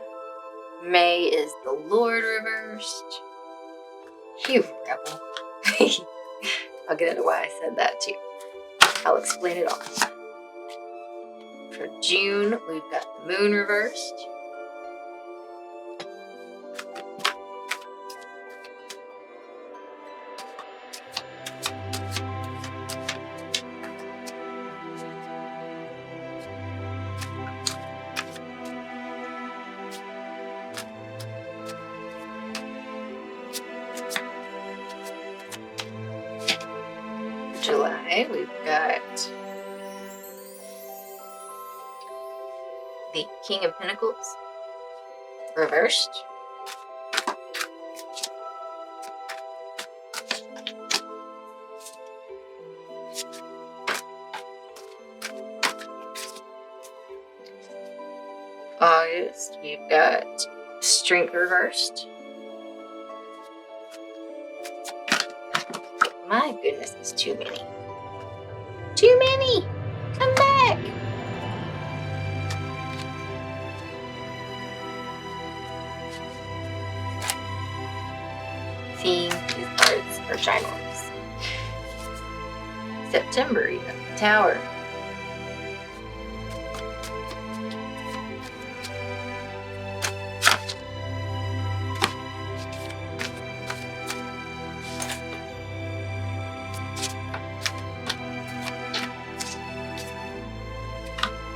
May is the Lord, reversed. You rebel. I'll get into why I said that too. I'll explain it all. For June, we've got the Moon reversed. July, we've got the King of Pentacles reversed. August, we've got Strength reversed. My goodness, it's too many. Too many! Come back! See, these cards are ginormous. September, you got the Tower.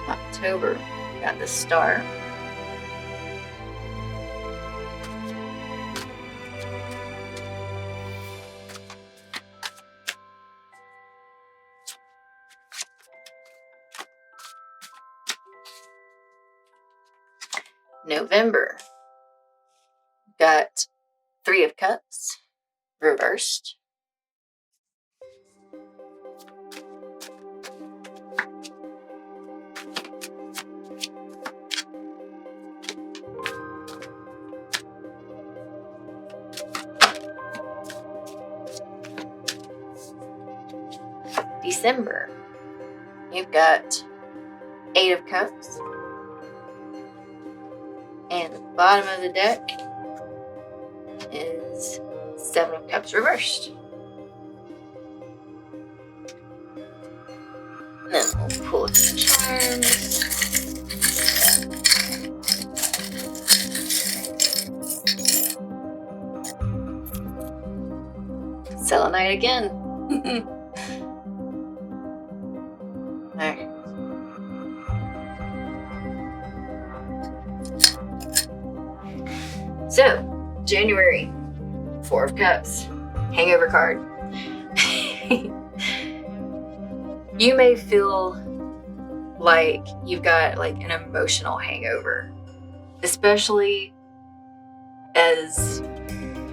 October, we got the Star. November, got Three of Cups reversed. December, you've got Eight of Cups. And the bottom of the deck is Seven of Cups reversed. And then we'll pull some charms. Selenite again. Alright. So, January, Four of Cups, hangover card. You may feel like you've got like an emotional hangover, especially as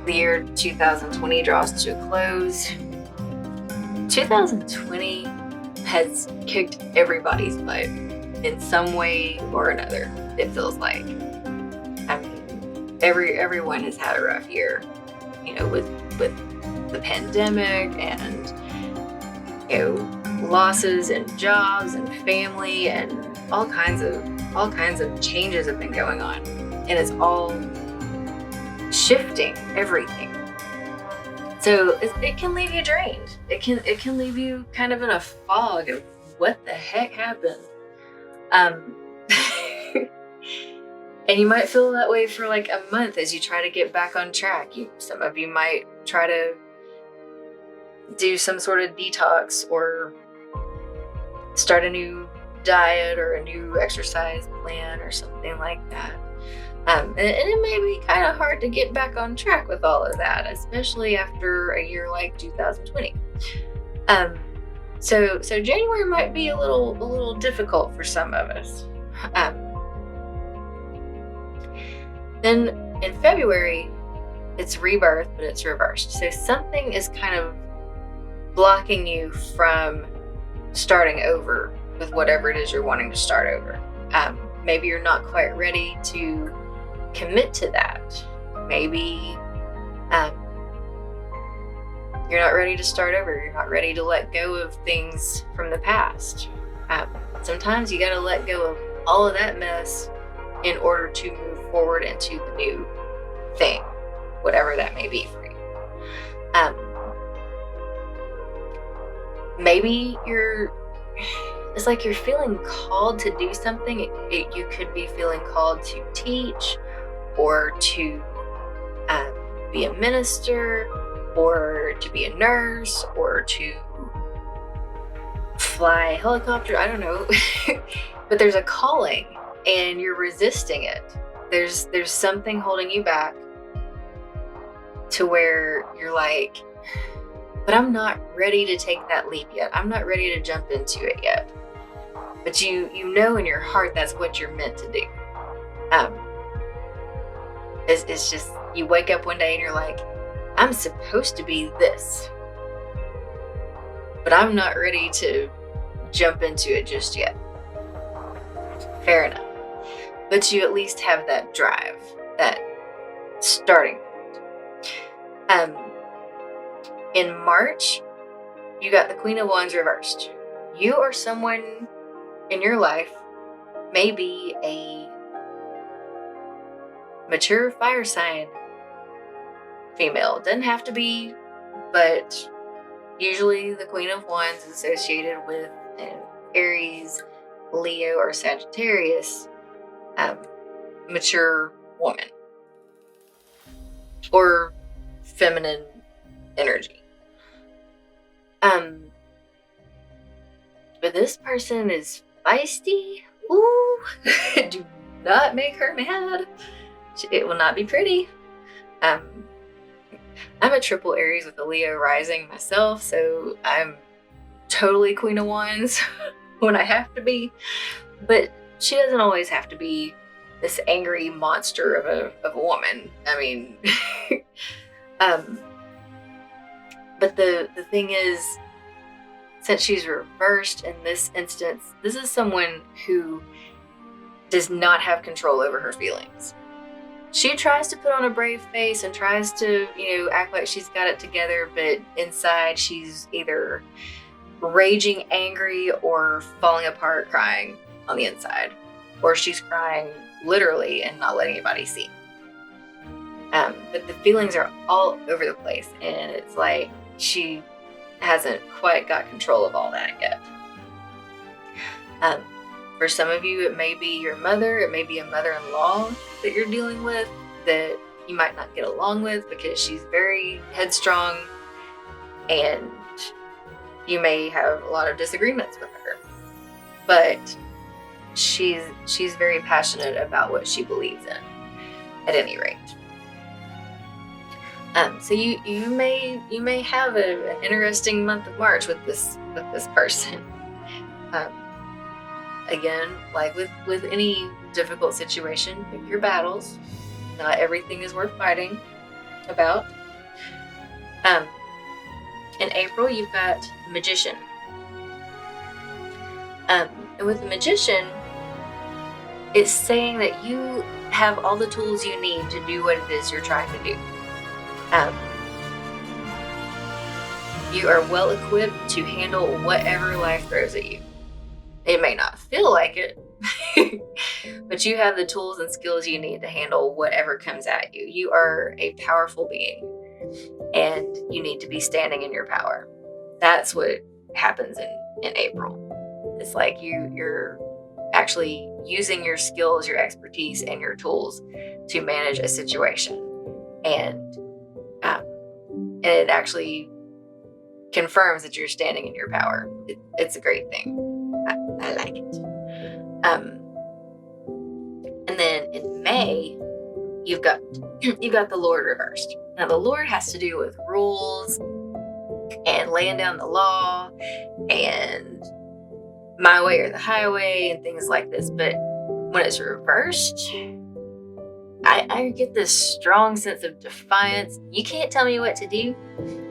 the year 2020 draws to a close. 2020 has kicked everybody's butt in some way or another, it feels like. I mean, everyone has had a rough year, you know, with the pandemic and, you know, losses and jobs and family and all kinds of changes have been going on, and it's all shifting everything. So it can leave you drained. It can leave you kind of in a fog of what the heck happened. And you might feel that way for like a month as you try to get back on track. Some of you might try to do some sort of detox or start a new diet or a new exercise plan or something like that. And it may be kind of hard to get back on track with all of that, especially after a year like 2020. So January might be a little difficult for some of us. Then in February, it's rebirth, but it's reversed. So something is kind of blocking you from starting over with whatever it is you're wanting to start over. Maybe you're not quite ready to commit to that. Maybe you're not ready to start over. You're not ready to let go of things from the past. Sometimes you got to let go of all of that mess in order to move forward into the new thing, whatever that may be for you. Maybe it's like you're feeling called to do something. You could be feeling called to teach or to be a minister or to be a nurse or to fly a helicopter. I don't know. But there's a calling and you're resisting it. There's something holding you back to where you're like, but I'm not ready to take that leap yet. I'm not ready to jump into it yet. But you know in your heart that's what you're meant to do. It's just, you wake up one day and you're like, I'm supposed to be this, but I'm not ready to jump into it just yet. Fair enough. But you at least have that drive, that starting point. In March, you got the Queen of Wands reversed. You or someone in your life may be a mature fire sign female. Doesn't have to be, but usually the Queen of Wands is associated with an Aries, Leo, or Sagittarius mature woman or feminine energy. But this person is feisty. Ooh, do not make her mad. It will not be pretty. I'm a triple Aries with a Leo rising myself, so I'm totally Queen of Wands when I have to be. But she doesn't always have to be this angry monster of a woman. I mean, but the thing is, since she's reversed in this instance, this is someone who does not have control over her feelings. She tries to put on a brave face and tries to, act like she's got it together, but inside she's either raging angry or falling apart crying on the inside, or she's crying literally and not letting anybody see. But the feelings are all over the place, and it's like she hasn't quite got control of all that yet. For some of you, it may be your mother, it may be a mother-in-law that you're dealing with that you might not get along with because she's very headstrong, and you may have a lot of disagreements with her. But she's very passionate about what she believes in, at any rate. So you may have an interesting month of March with this person. Again, like with any difficult situation, pick your battles. Not everything is worth fighting about. In April, you've got the Magician. And with the Magician, it's saying that you have all the tools you need to do what it is you're trying to do. You are well equipped to handle whatever life throws at you. It may not feel like it, but you have the tools and skills you need to handle whatever comes at you. You are a powerful being, and you need to be standing in your power. That's what happens in April. It's like you're actually using your skills, your expertise, and your tools to manage a situation. And it actually confirms that you're standing in your power. It's a great thing. I like it. And then in May, you've got the Lord reversed. Now the Lord has to do with rules and laying down the law and my way or the highway and things like this. But when it's reversed, I get this strong sense of defiance. You can't tell me what to do.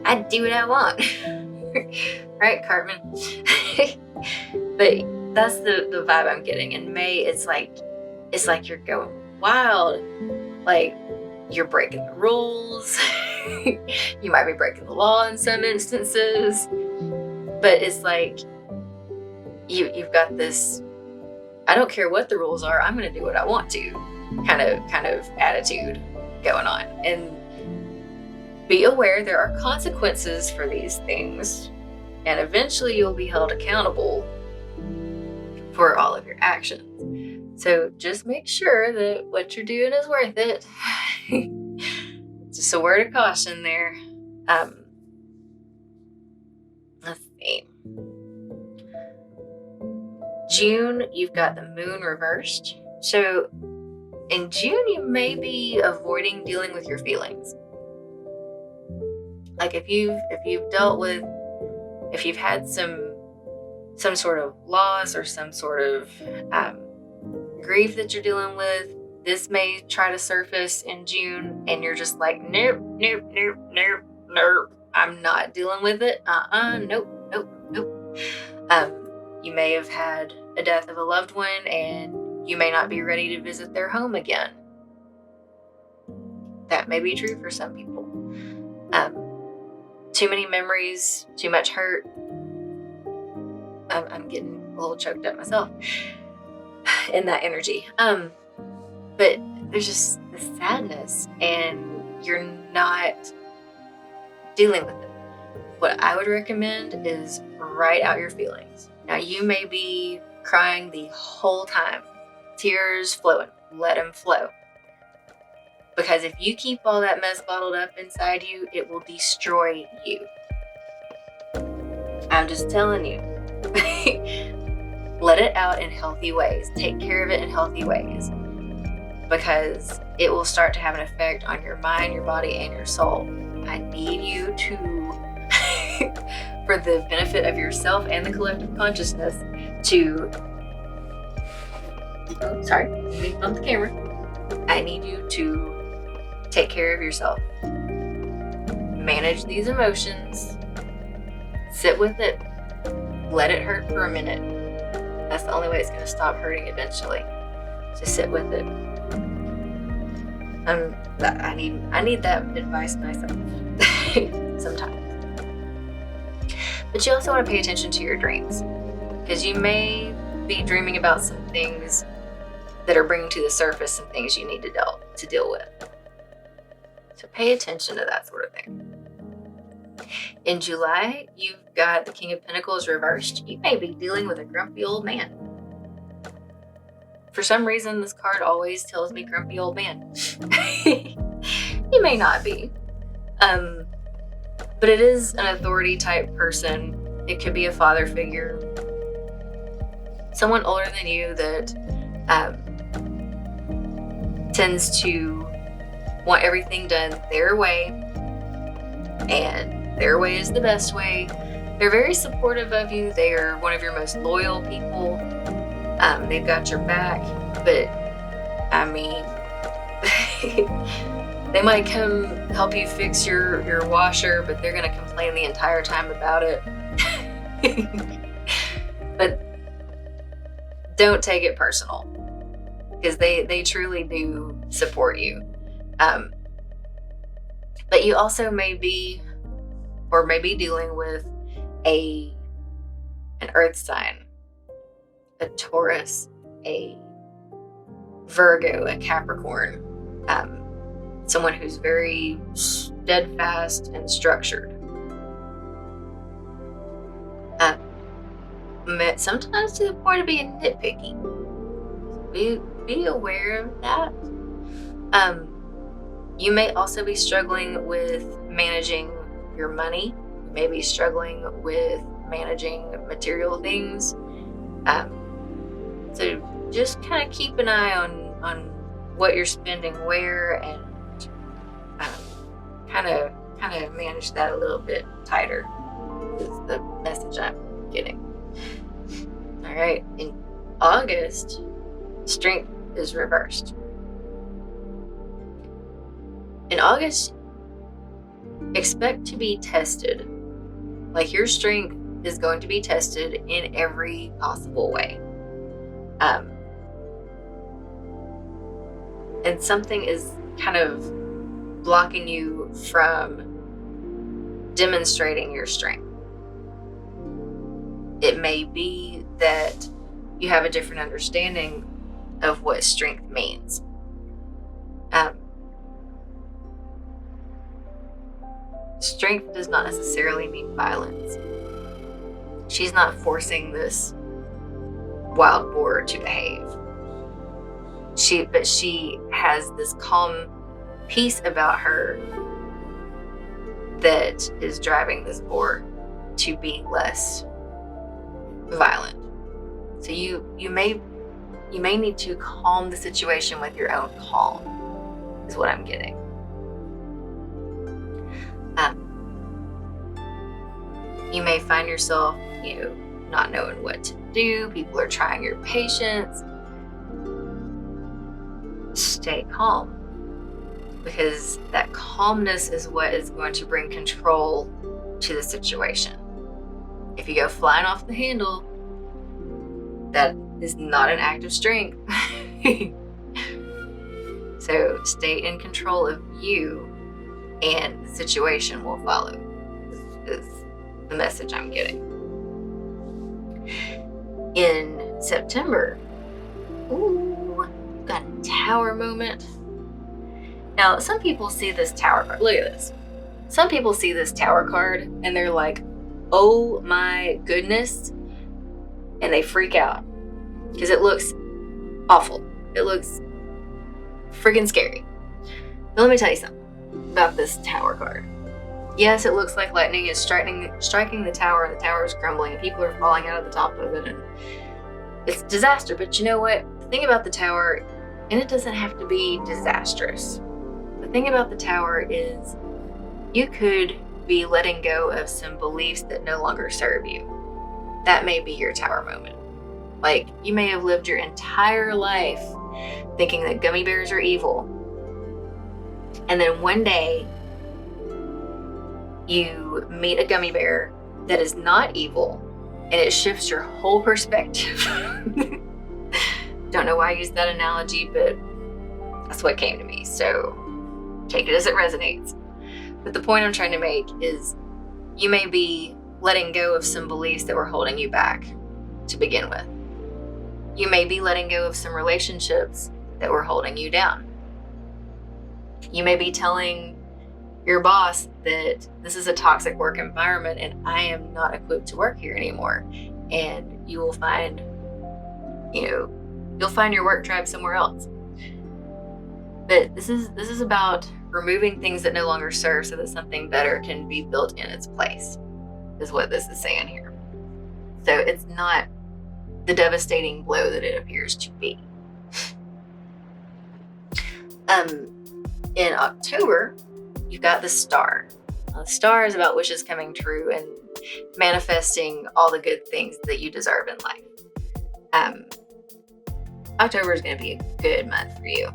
I do what I want. Right, Cartman? But that's the vibe I'm getting. In May, it's like you're going wild. Like you're breaking the rules. You might be breaking the law in some instances. But it's like you've got this, I don't care what the rules are, I'm gonna do what I want to kind of attitude going on. And be aware there are consequences for these things, and eventually you'll be held accountable for all of your actions. So just make sure that what you're doing is worth it. Just a word of caution there. Let's see. June, you've got the moon reversed. So in June, you may be avoiding dealing with your feelings. Like if you've had some sort of loss or some sort of grief that you're dealing with, this may try to surface in June, and you're just like, nope, I'm not dealing with it. Nope. You may have had a death of a loved one, and you may not be ready to visit their home again. That may be true for some people. Too many memories, too much hurt. I'm getting a little choked up myself in that energy. But there's just this sadness, and you're not dealing with it. What I would recommend is write out your feelings. Now, you may be crying the whole time, tears flowing, let them flow. Because if you keep all that mess bottled up inside you, it will destroy you. I'm just telling you. Let it out in healthy ways. Take care of it in healthy ways. Because it will start to have an effect on your mind, your body, and your soul. I need you to, for the benefit of yourself and the collective consciousness, to, let me bump the camera. I need you to take care of yourself. Manage these emotions. Sit with it. Let it hurt for a minute. That's the only way it's going to stop hurting eventually. Just sit with it. I need that advice myself sometimes. But you also want to pay attention to your dreams, because you may be dreaming about some things that are bringing to the surface some things you need to deal with. So pay attention to that sort of thing. In July, you've got the King of Pentacles reversed. You may be dealing with a grumpy old man. For some reason, this card always tells me grumpy old man. You may not be. But it is an authority type person. It could be a father figure. Someone older than you that tends to want everything done their way, and their way is the best way. They're very supportive of you. They are one of your most loyal people. They've got your back, but I mean, they might come help you fix your washer, but they're going to complain the entire time about it. But don't take it personal, because they truly do support you. But you also may be dealing with an earth sign, a Taurus, a Virgo, a Capricorn, someone who's very steadfast and structured. Sometimes to the point of being nitpicky. be aware of that. You may also be struggling with managing your money. You may be struggling with managing material things. So just kind of keep an eye on what you're spending where, and kind of manage that a little bit tighter, is the message I'm getting. All right, in August, strength is reversed. In August, expect to be tested. Like, your strength is going to be tested in every possible way. And something is kind of blocking you from demonstrating your strength. It may be that you have a different understanding of what strength means. Strength does not necessarily mean violence. She's not forcing this wild boar to behave. But she has this calm peace about her that is driving this boar to be less violent. So you may need to calm the situation with your own calm, is what I'm getting. You may find yourself, not knowing what to do. People are trying your patience. Stay calm, because that calmness is what is going to bring control to the situation. If you go flying off the handle, that is not an act of strength. So stay in control of you, and the situation will follow, is the message I'm getting. In September, got a tower moment. Now, some people see this tower card. Look at this. Some people see this tower card and they're like, oh my goodness. And they freak out because it looks awful. It looks freaking scary. But let me tell you something about this tower card. Yes, it looks like lightning is striking the tower, and the tower is crumbling, and people are falling out of the top of it, and it's disaster. But you know what? The thing about the tower, and it doesn't have to be disastrous. The thing about the tower is you could be letting go of some beliefs that no longer serve you. That may be your tower moment. Like, you may have lived your entire life thinking that gummy bears are evil. And then one day, you meet a gummy bear that is not evil, and it shifts your whole perspective. Don't know why I used that analogy, but that's what came to me. So take it as it resonates. But the point I'm trying to make is you may be letting go of some beliefs that were holding you back to begin with. You may be letting go of some relationships that were holding you down. You may be telling your boss that this is a toxic work environment and I am not equipped to work here anymore. And you will find, you'll find your work tribe somewhere else. But this is about removing things that no longer serve so that something better can be built in its place, is what this is saying here. So it's not the devastating blow that it appears to be. In October, you've got the star. The star is about wishes coming true and manifesting all the good things that you deserve in life. October is going to be a good month for you.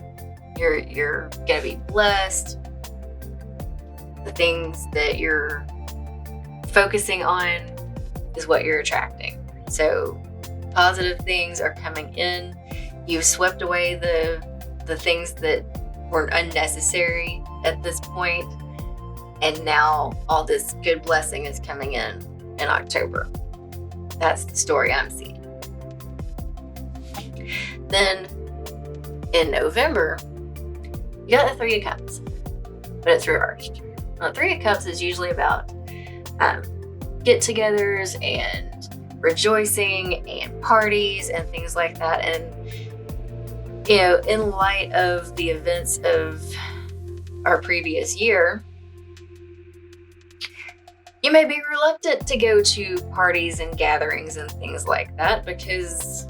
You're going to be blessed. The things that you're focusing on is what you're attracting. So positive things are coming in. You've swept away the things that were unnecessary at this point, and now all this good blessing is coming in October. That's the story I'm seeing. Then in November, you got the Three of Cups, but it's reversed. Now, the Three of Cups is usually about get-togethers and rejoicing and parties and things like that. And In light of the events of our previous year, you may be reluctant to go to parties and gatherings and things like that because,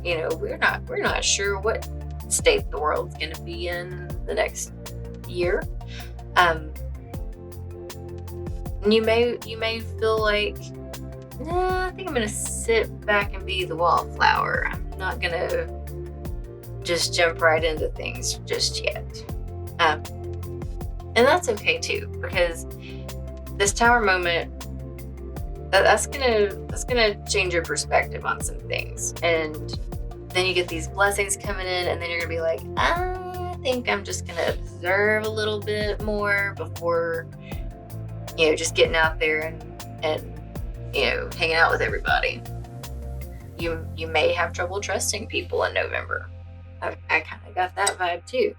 we're not sure what state the world's going to be in the next year. And you may feel like, nah, I think I'm going to sit back and be the wallflower. I'm not going to just jump right into things just yet. And that's okay too, because this tower moment, that's gonna change your perspective on some things. And then you get these blessings coming in, and then you're gonna be like, I think I'm just gonna observe a little bit more before, just getting out there and hanging out with everybody. You may have trouble trusting people in November. I kind of got that vibe too.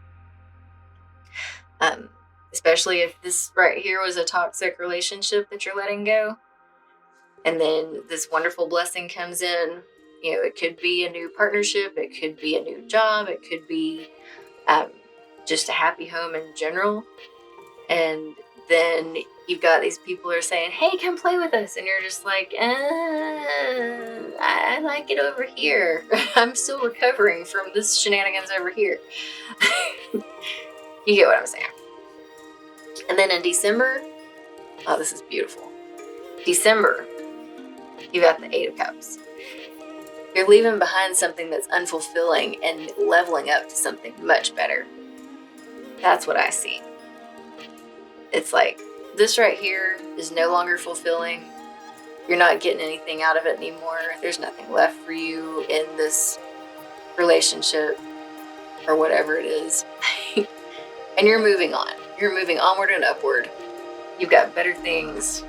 Especially if this right here was a toxic relationship that you're letting go, and then this wonderful blessing comes in. It could be a new partnership, it could be a new job, it could be just a happy home in general. And then you've got these people who are saying, hey, come play with us. And you're just like, I like it over here. I'm still recovering from this shenanigans over here. You get what I'm saying. And then in December, oh, this is beautiful. December, you got the 8 of Cups. You're leaving behind something that's unfulfilling and leveling up to something much better. That's what I see. It's like, this right here is no longer fulfilling. You're not getting anything out of it anymore. There's nothing left for you in this relationship or whatever it is. And you're moving on. You're moving onward and upward. You've got better things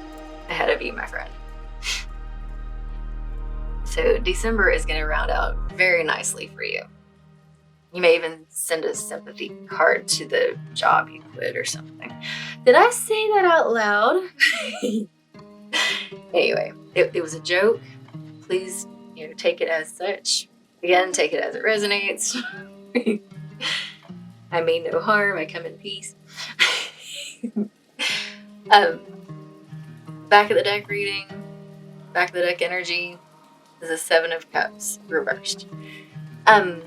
ahead of you, my friend. So December is going to round out very nicely for you. You may even send a sympathy card to the job you quit or something. Did I say that out loud? Anyway, it was a joke. Please, take it as such. Again, take it as it resonates. I mean no harm. I come in peace. Back of the deck reading, back of the deck energy is a 7 of Cups reversed. The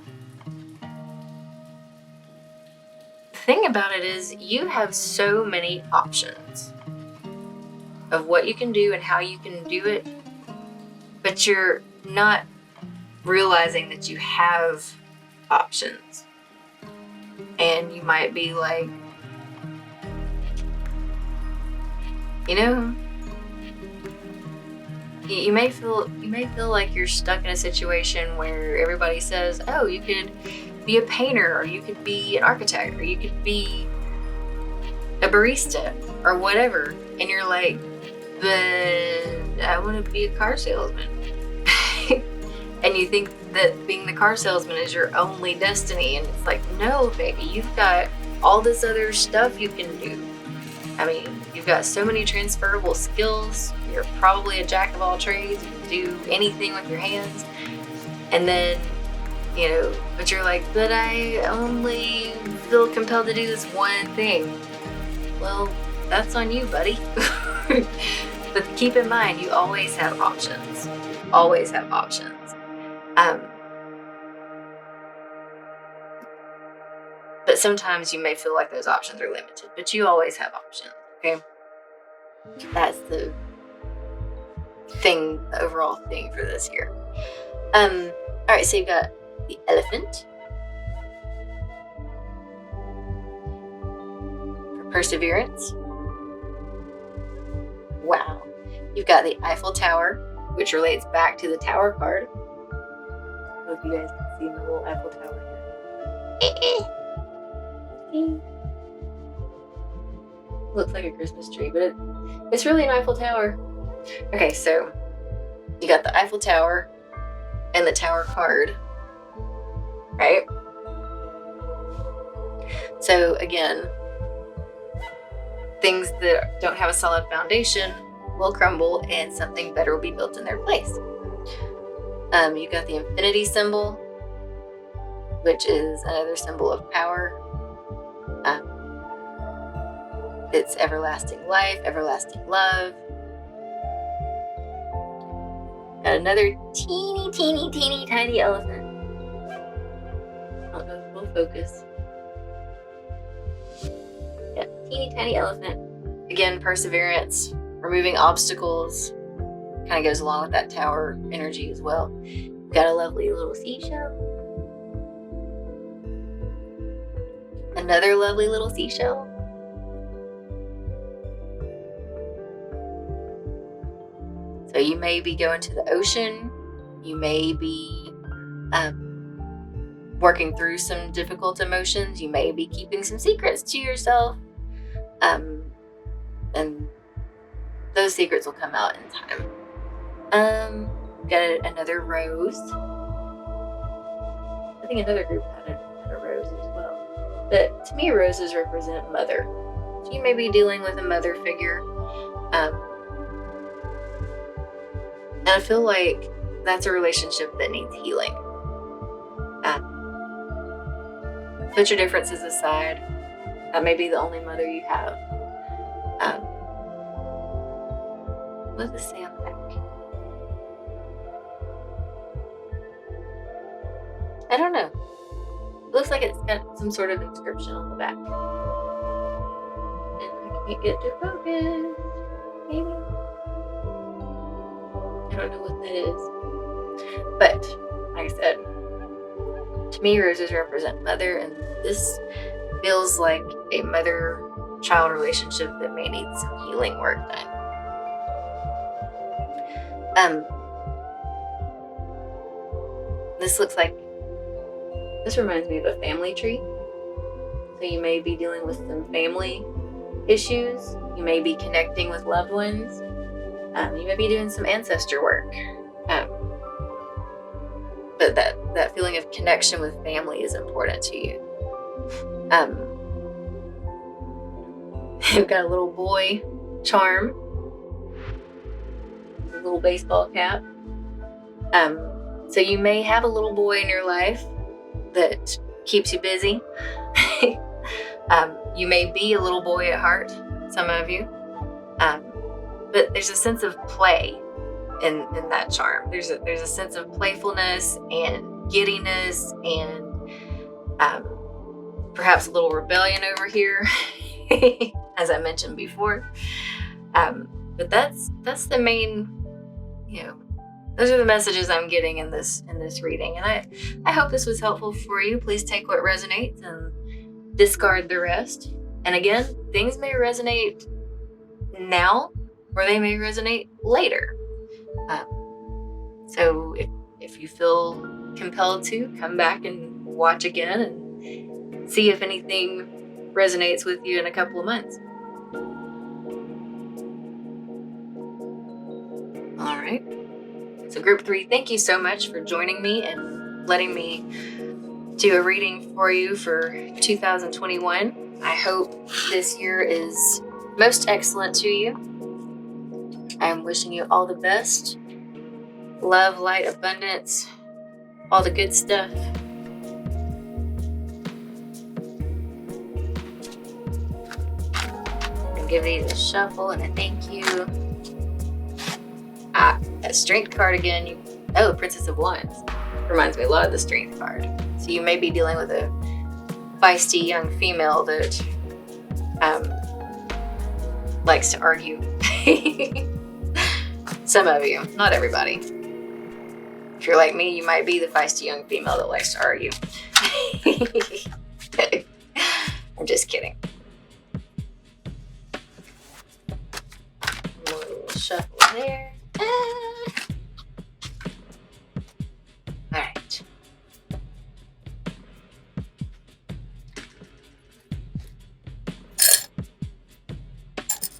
thing about it is you have so many options of what you can do and how you can do it, but you're not realizing that you have options. And you might be like, you may feel like you're stuck in a situation where everybody says, oh, you could be a painter, or you could be an architect, or you could be a barista, or whatever. And you're like, but I want to be a car salesman. And you think that being the car salesman is your only destiny. And it's like, no, baby, you've got all this other stuff you can do. I mean, you've got so many transferable skills. You're probably a jack of all trades. You can do anything with your hands. And then, but you're like, but I only feel compelled to do this one thing. Well, that's on you, buddy. But keep in mind, you always have options. You always have options. But sometimes you may feel like those options are limited, but you always have options, okay? That's the thing, the overall thing for this year. All right, so you've got the Elephant for perseverance. Wow. You've got the Eiffel Tower, which relates back to the Tower card. I hope you guys can see the little Eiffel Tower here. Looks like a Christmas tree, but it's really an Eiffel Tower. Okay, so you got the Eiffel Tower and the Tower card, right? So again, things that don't have a solid foundation will crumble and something better will be built in their place. You got the infinity symbol, which is another symbol of power. It's everlasting life, everlasting love. Got another teeny, teeny, teeny, tiny elephant. I don't know if we'll focus. Yeah, teeny, tiny elephant. Again, perseverance, removing obstacles. Kind of goes along with that tower energy as well. Got a lovely little seashell. Another lovely little seashell. So you may be going to the ocean. You may be working through some difficult emotions. You may be keeping some secrets to yourself. And those secrets will come out in time. Got another rose. I think another group had a rose as well. But to me, roses represent mother. So you may be dealing with a mother figure. And I feel like that's a relationship that needs healing. Put your differences aside. That may be the only mother you have. What does it say on the back? I don't know. It looks like it's got some sort of inscription on the back. And I can't get to focus. Maybe. I don't know what that is. But, like I said, to me, roses represent mother, and this feels like a mother-child relationship that may need some healing work done. This reminds me of a family tree. So you may be dealing with some family issues. You may be connecting with loved ones. You may be doing some ancestor work. But that feeling of connection with family is important to you. You've got a little boy charm. A little baseball cap. So you may have a little boy in your life that keeps you busy. You may be a little boy at heart, some of you. But there's a sense of play in that charm. There's a sense of playfulness and giddiness and perhaps a little rebellion over here, as I mentioned before. But that's the main, those are the messages I'm getting in this reading. And I hope this was helpful for you. Please take what resonates and discard the rest. And again, things may resonate now or they may resonate later. So if you feel compelled to, come back and watch again and see if anything resonates with you in a couple of months. All right. So group 3, thank you so much for joining me and letting me do a reading for you for 2021. I hope this year is most excellent to you. I'm wishing you all the best. Love, light, abundance, all the good stuff. And give these a shuffle and a thank you. A strength card again. Princess of Wands. Reminds me a lot of the strength card. So you may be dealing with a feisty young female that likes to argue. Some of you, not everybody. If you're like me, you might be the feisty young female that likes to argue. I'm just kidding. A little shuffle there. All right.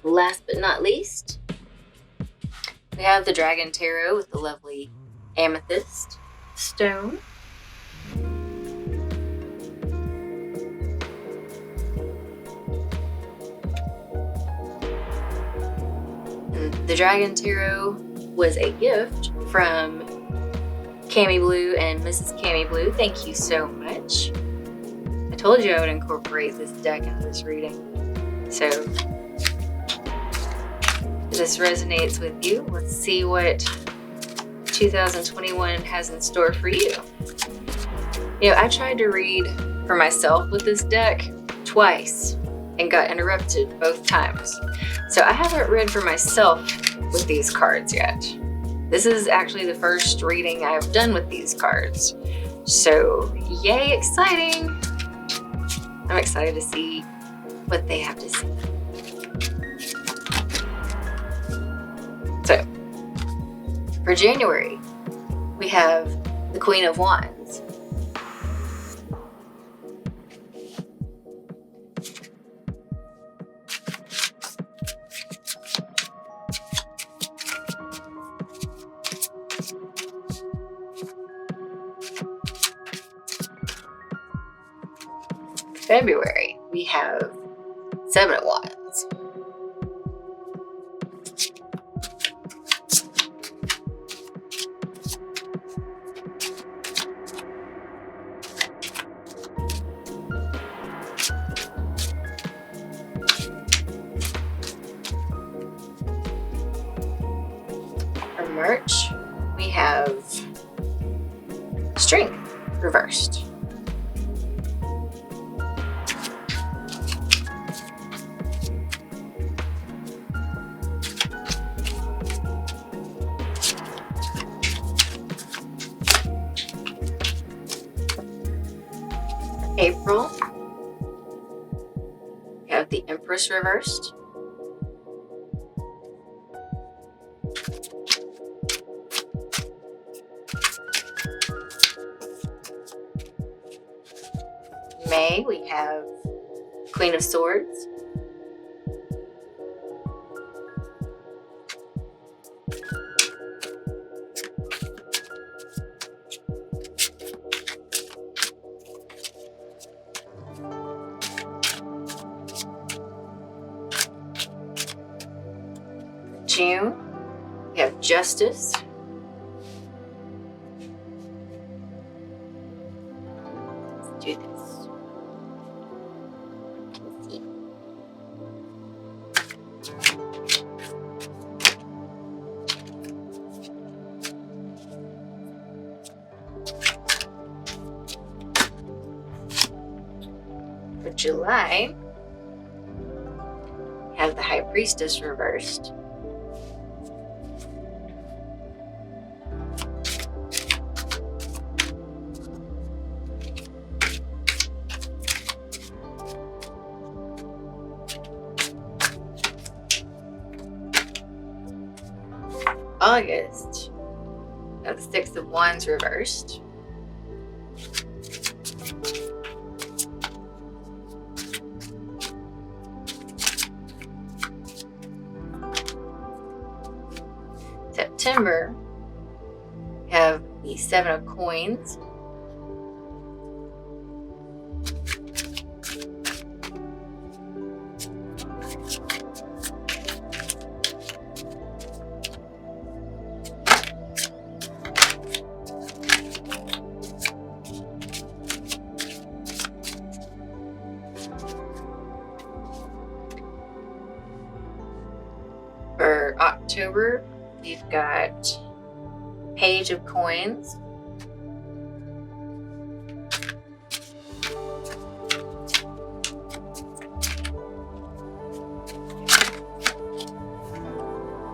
Last but not least, we have the Dragon Tarot with the lovely amethyst stone. And the Dragon Tarot was a gift from Cami Blue and Mrs. Cami Blue, thank you so much. I told you I would incorporate this deck into this reading. So, if this resonates with you, let's see what 2021 has in store for you. You know, I tried to read for myself with this deck twice and got interrupted both times. So I haven't read for myself with these cards yet. This is actually the first reading I've done with these cards. So yay, exciting! I'm excited to see what they have to say. So for January, we have the Queen of Wands. February, we have Seven of Wands. For March, we have Strength reversed. April, we have the Empress reversed. May, we have Queen of Swords. June, we have Justice. Let's do this. Let's see. For July, we have the High Priestess reversed. August, we have the Six of Wands reversed. September, we have the Seven of Coins. For October, we've got Page of Coins.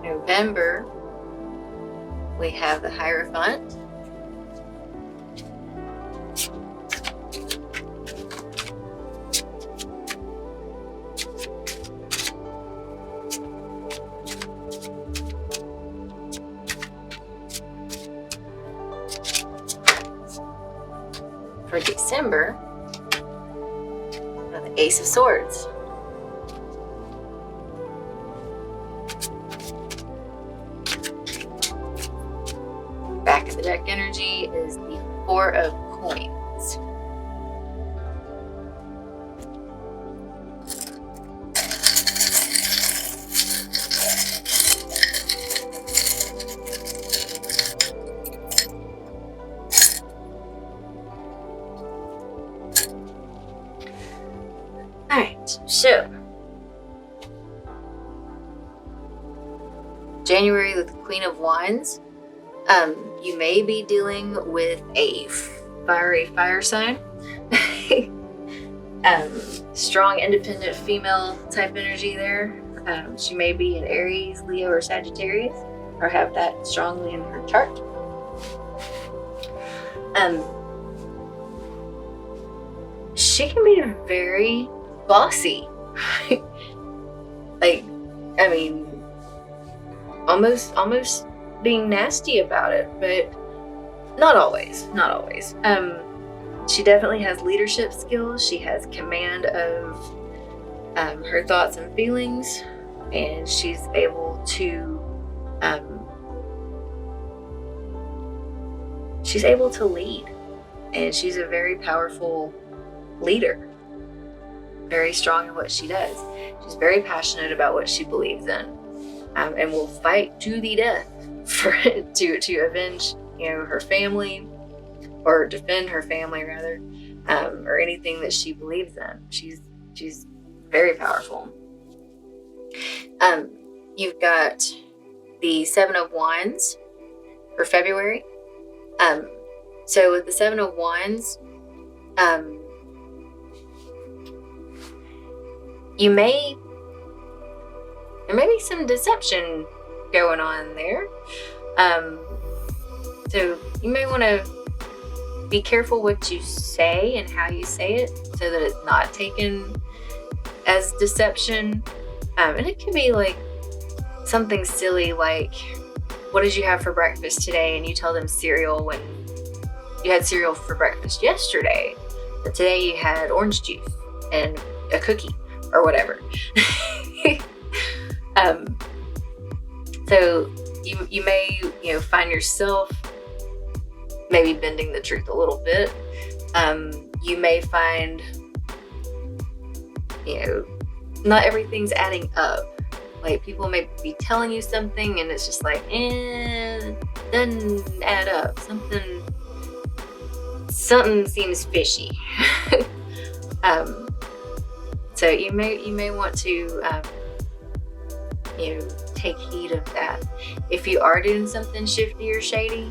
November, we have the Hierophant. For December, the Ace of Swords. Back of the deck energy is the Four of Coins. so January with the Queen of Wands. You may be dealing with a fiery fire sign. Strong, independent female type energy there. She may be an Aries, Leo, or Sagittarius, or have that strongly in her chart. She can be very bossy. Almost being nasty about it, but not always. She definitely has leadership skills. She has command of her thoughts and feelings, and she's able to lead, and she's a very powerful leader, very strong in what she does. She's very passionate about what she believes in, and will fight to the death to avenge her family, or defend her family rather, or anything that she believes in. She's very powerful. You've got the Seven of Wands for February. So with the Seven of Wands, there may be some deception going on there. So you may want to be careful what you say and how you say it, so that it's not taken as deception. And it could be like something silly, like, what did you have for breakfast today? And you tell them cereal when you had cereal for breakfast yesterday, but today you had orange juice and a cookie or whatever. So you may find yourself maybe bending the truth a little bit. You may find not everything's adding up. Like, people may be telling you something and it's just like, it doesn't add up. Something seems fishy. So you may want to take heed of that. If you are doing something shifty or shady,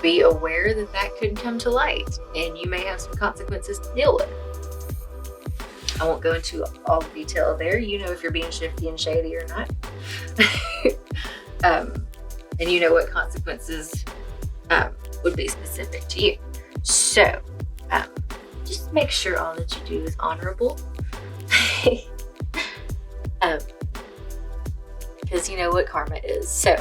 be aware that could come to light, and you may have some consequences to deal with. I won't go into all the detail there. If you're being shifty and shady or not. And what consequences would be specific to you. So just make sure all that you do is honorable. Because you know what karma is. So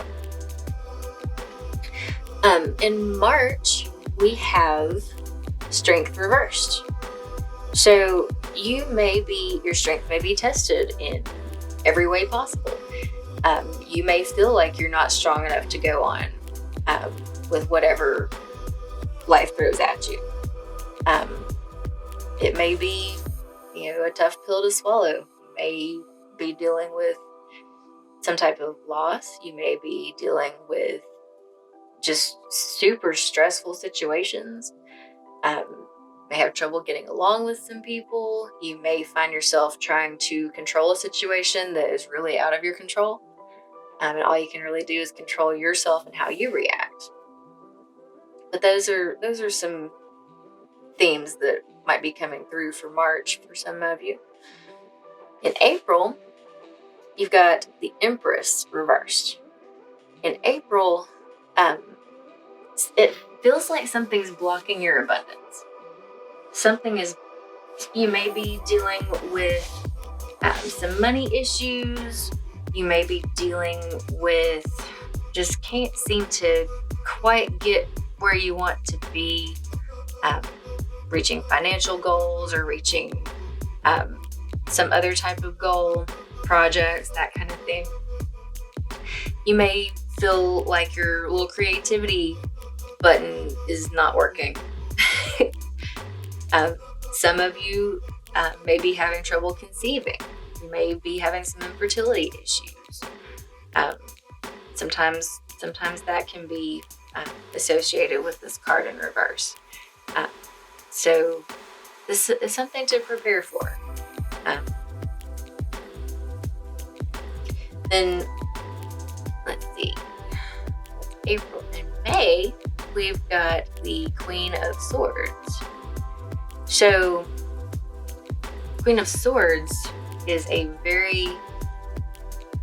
in March, we have strength reversed. So your strength may be tested in every way possible. You may feel like you're not strong enough to go on with whatever life throws at you. It may be, a tough pill to swallow. You may be dealing with some type of loss. You may be dealing with just super stressful situations. May have trouble getting along with some people. You may find yourself trying to control a situation that is really out of your control. And all you can really do is control yourself and how you react. But those are some themes that might be coming through for March for some of you. In April, you've got the Empress reversed. In April, it feels like something's blocking your abundance. You may be dealing with some money issues. You may be dealing with just can't seem to quite get where you want to be, reaching financial goals or reaching some other type of goal, projects, that kind of thing. You may feel like your little creativity button is not working. Some of you may be having trouble conceiving. You may be having some infertility issues. Sometimes that can be associated with this card in reverse. So this is something to prepare for. Then, let's see, April and May, we've got the Queen of Swords. So, Queen of Swords is a very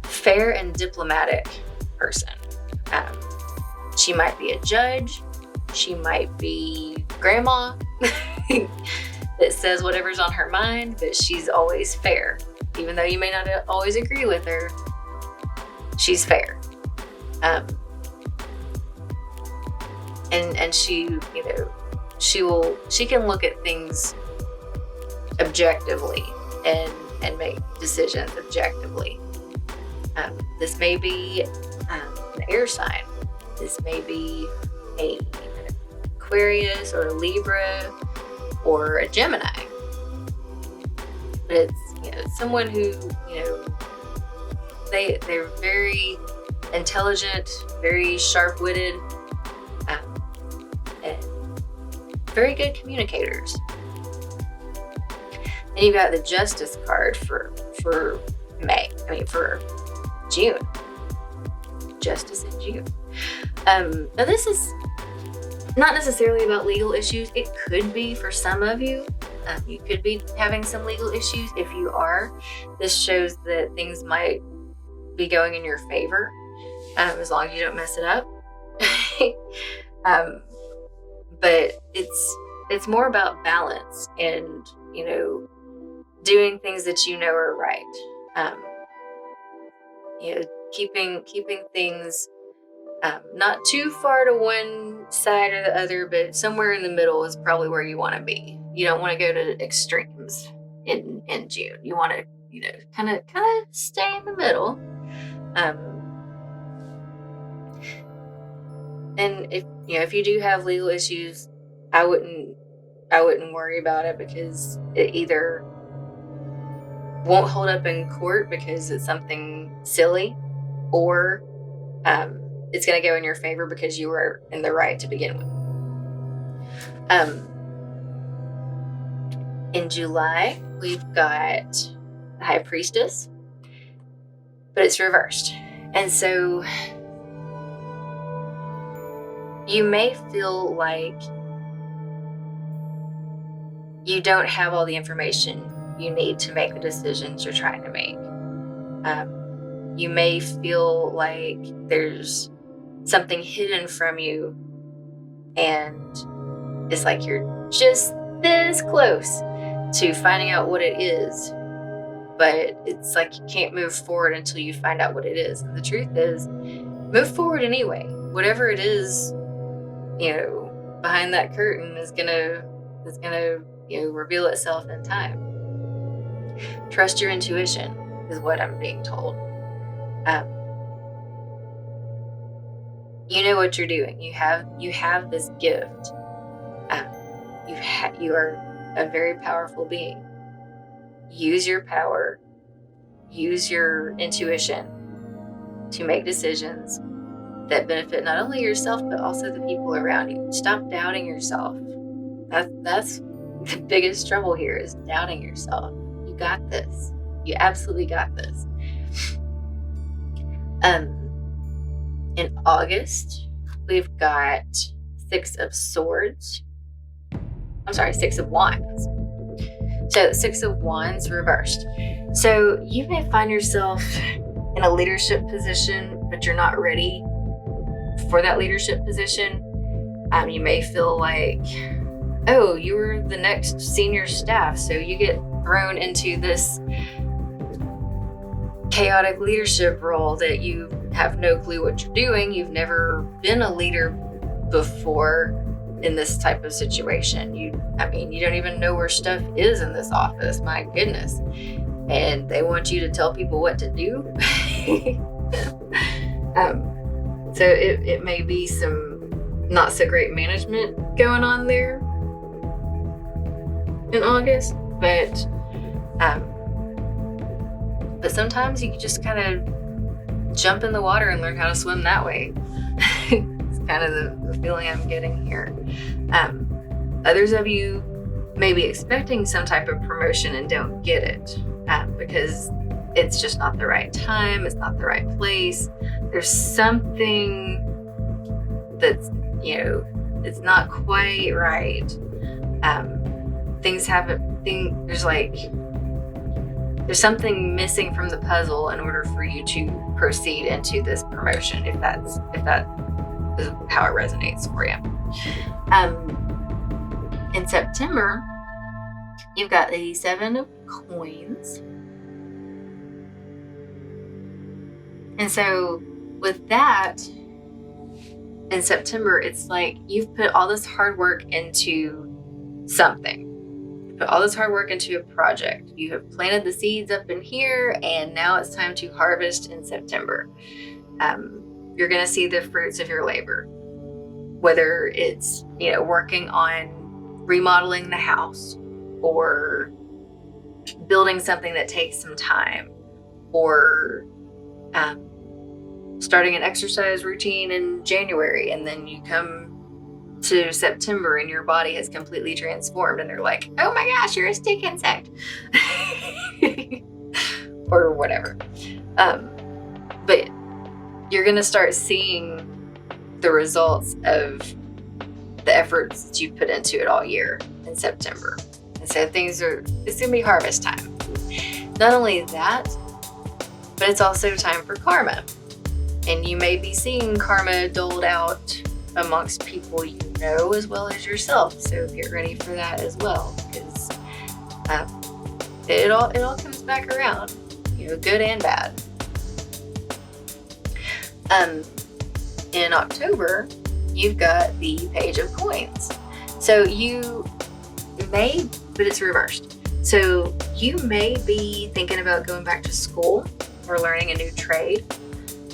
fair and diplomatic person. She might be a judge. She might be grandma that says whatever's on her mind, but she's always fair. Even though you may not always agree with her, she's fair. And she, she can look at things objectively and make decisions objectively. This may be an air sign. This may be an Aquarius or a Libra or a Gemini. But it's someone who, they're very intelligent, very sharp-witted, and very good communicators. Then you've got the Justice card for June. Justice in June. Now this is not necessarily about legal issues. It could be for some of you. You could be having some legal issues. If you are, this shows that things might be going in your favor, as long as you don't mess it up. But it's more about balance and, doing things that are right. Keeping things not too far to one side or the other, but somewhere in the middle is probably where you want to be. You don't want to go to extremes in June. You want to, kind of stay in the middle. And if you do have legal issues, I wouldn't worry about it, because it either won't hold up in court because it's something silly, or it's going to go in your favor because you were in the right to begin with. In July, we've got the High Priestess, but it's reversed. And so you may feel like you don't have all the information you need to make the decisions you're trying to make. You may feel like there's something hidden from you, and it's like you're just this close to finding out what it is, but it's like you can't move forward until you find out what it is. And the truth is, move forward anyway. Whatever it is, behind that curtain is gonna reveal itself in time. Trust your intuition is what I'm being told. You know what you're doing. You have this gift. You are a very powerful being. Use your power. Use your intuition to make decisions that benefit not only yourself, but also the people around you. Stop doubting yourself. That's the biggest trouble here, is doubting yourself. You got this. You absolutely got this. In August, we've got Six of Wands. So Six of Wands reversed. So you may find yourself in a leadership position, but you're not ready for that leadership position. You may feel like, oh, you were the next senior staff, so you get thrown into this chaotic leadership role that you have no clue what you're doing. You've never been a leader before in this type of situation. You don't even know where stuff is in this office. My goodness. And they want you to tell people what to do. So it may be some not so great management going on there in August, but sometimes you can just kind of jump in the water and learn how to swim that way. It's kind of the feeling I'm getting here. Others of you maybe expecting some type of promotion and don't get it because it's just not the right time, it's not the right place. There's something that's, it's not quite right. There's something missing from the puzzle in order for you to proceed into this promotion, if that is how it resonates for you. In September, you've got the 7 of Coins. And so with that, in September, it's like you've put all this hard work into something. You put all this hard work into a project. You have planted the seeds up in here, and now it's time to harvest in September. You're going to see the fruits of your labor, whether it's, working on remodeling the house, or building something that takes some time, or starting an exercise routine in January, and then you come to September and your body has completely transformed and they're like, oh my gosh, you're a stick insect. Or whatever. But you're going to start seeing the results of the efforts that you've put into it all year in September. And so it's going to be harvest time. Not only that, but it's also time for karma. And you may be seeing karma doled out amongst people you know as well as yourself. So get ready for that as well, because it all comes back around, good and bad. In October, you've got the Page of Coins. So you may, but it's reversed. So you may be thinking about going back to school or learning a new trade,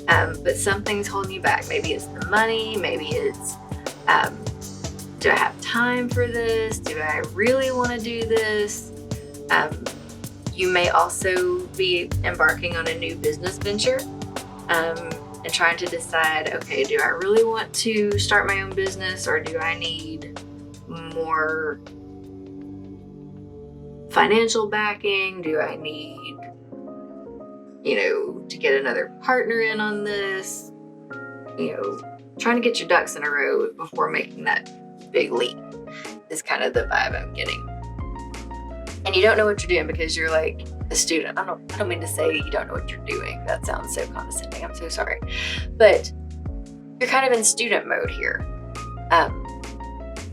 but something's holding you back. Maybe it's the money, maybe it's, do I have time for this? Do I really want to do this? You may also be embarking on a new business venture, and trying to decide, okay, do I really want to start my own business, or do I need more financial backing? Do I need, to get another partner in on this? Trying to get your ducks in a row before making that big leap is kind of the vibe I'm getting. And you don't know what you're doing because you're like a student. I don't mean to say you don't know what you're doing. That sounds so condescending. I'm so sorry. But you're kind of in student mode here.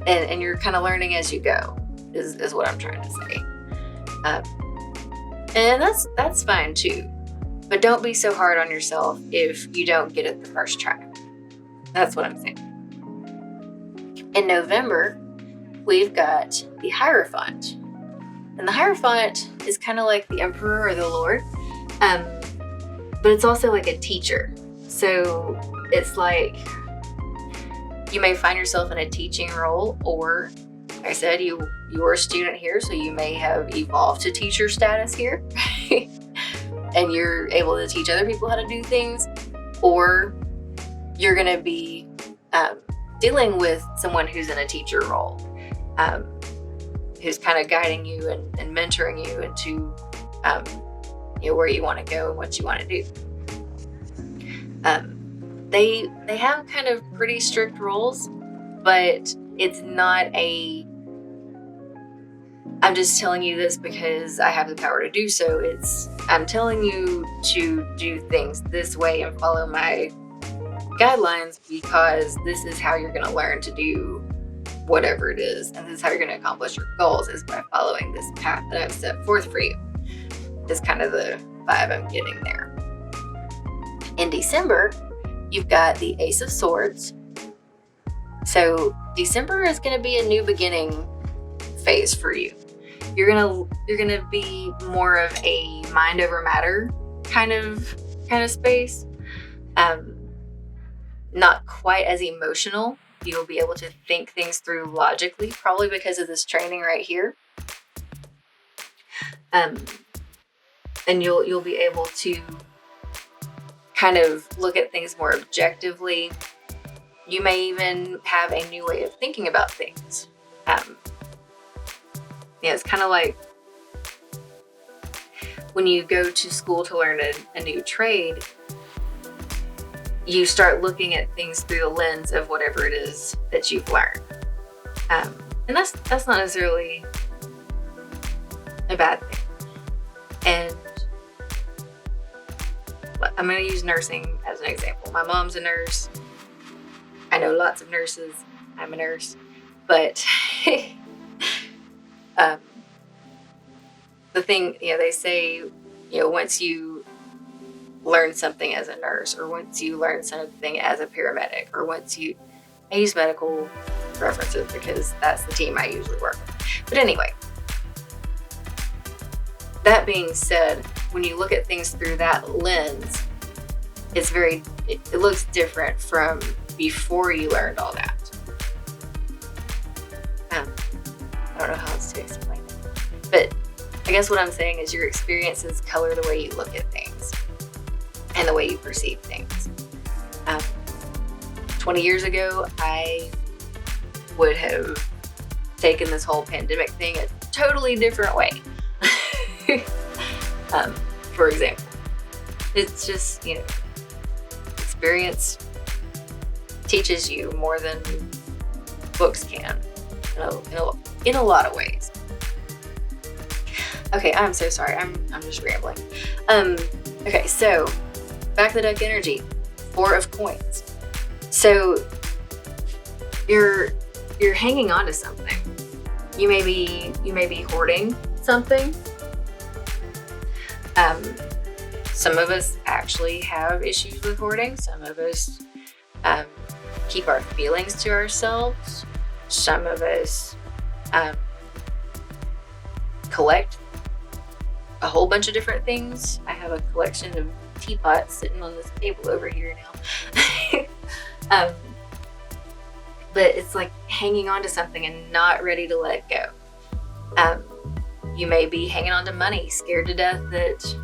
And you're kind of learning as you go is what I'm trying to say. And that's fine too. But don't be so hard on yourself if you don't get it the first try. That's what I'm saying. In November, we've got the Hierophant. And the Hierophant is kind of like the Emperor or the Lord. But it's also like a teacher. So it's like you may find yourself in a teaching role, or like I said, you're a student here, so you may have evolved to teacher status here. And you're able to teach other people how to do things, or you're going to be dealing with someone who's in a teacher role, who's kind of guiding you and mentoring you into where you want to go and what you want to do. They have kind of pretty strict rules, but it's not I'm just telling you this because I have the power to do so. I'm telling you to do things this way and follow my guidelines, because this is how you're going to learn to do whatever it is. And this is how you're going to accomplish your goals, is by following this path that I've set forth for you. Is kind of the vibe I'm getting there. In December, you've got the Ace of Swords. So December is going to be a new beginning phase for you. You're gonna be more of a mind over matter kind of space. Not quite as emotional. You'll be able to think things through logically, probably because of this training right here. And you'll be able to kind of look at things more objectively. You may even have a new way of thinking about things. it's kind of like when you go to school to learn a new trade, you start looking at things through the lens of whatever it is that you've learned. And that's not necessarily a bad thing. And I'm going to use nursing as an example. My mom's a nurse. I know lots of nurses. I'm a nurse. But the thing, they say, once you learn something as a nurse, or once you learn something as a paramedic, or I use medical references because that's the team I usually work with. But anyway, that being said, when you look at things through that lens, it looks different from before you learned all that. I don't know how else to explain it. But I guess what I'm saying is your experiences color the way you look at things and the way you perceive things. 20 years ago, I would have taken this whole pandemic thing a totally different way. For example, it's just, experience teaches you more than books can, in a lot of ways. Okay, I'm so sorry. I'm just rambling. Okay, so back to the deck energy. 4 of coins. So you're hanging on to something. You may be hoarding something. Some of us actually have issues with hoarding. Some of us keep our feelings to ourselves. Some of us collect a whole bunch of different things. I have a collection of teapots sitting on this table over here now. But it's like hanging on to something and not ready to let go. You may be hanging on to money, scared to death that,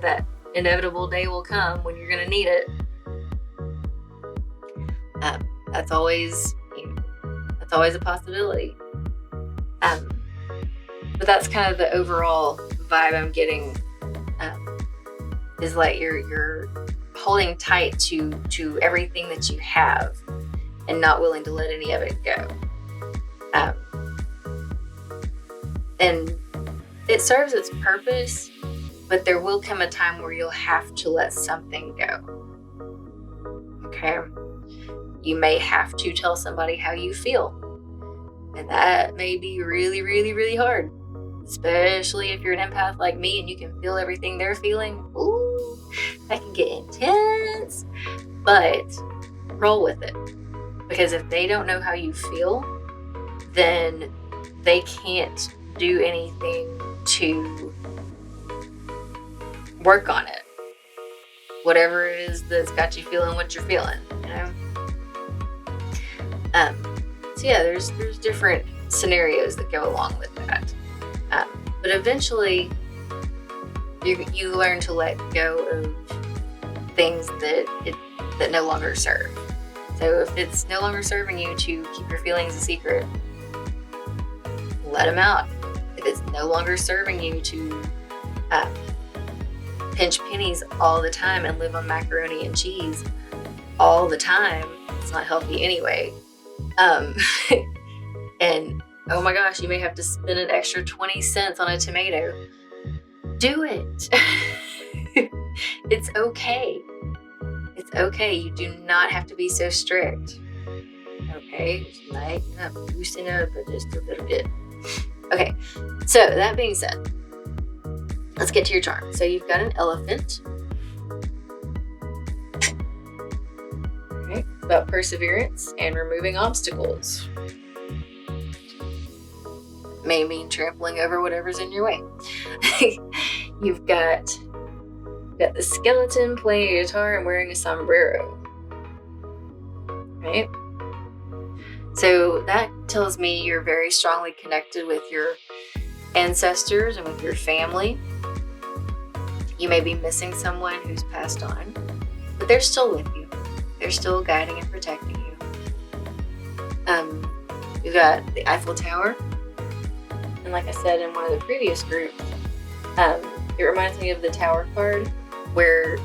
that inevitable day will come when you're going to need it. That's always a possibility. But that's kind of the overall vibe I'm getting, is like you're holding tight to everything that you have and not willing to let any of it go. And it serves its purpose, but there will come a time where you'll have to let something go. Okay? You may have to tell somebody how you feel. And that may be really, really, really hard. Especially if you're an empath like me and you can feel everything they're feeling. Ooh, that can get intense. But roll with it. Because if they don't know how you feel, then they can't do anything to work on it. Whatever it is that's got you feeling what you're feeling, So yeah, there's different scenarios that go along with that. But eventually, you learn to let go of things that no longer serve. So if it's no longer serving you to keep your feelings a secret, let them out. If it's no longer serving you to pinch pennies all the time and live on macaroni and cheese all the time, it's not healthy anyway. And oh my gosh, you may have to spend an extra 20 cents on a tomato. Do it. It's okay. It's okay. You do not have to be so strict. Okay, just lighten up, loosen up just a little bit. Okay, so that being said, let's get to your charm. So you've got an elephant. Okay, about perseverance and removing obstacles. May mean trampling over whatever's in your way. You've got the skeleton playing a guitar and wearing a sombrero. Right? So that tells me you're very strongly connected with your ancestors and with your family. You may be missing someone who's passed on, but they're still with you. They're still guiding and protecting you. You've got the Eiffel Tower. And like I said in one of the previous groups, it reminds me of the Tower card, where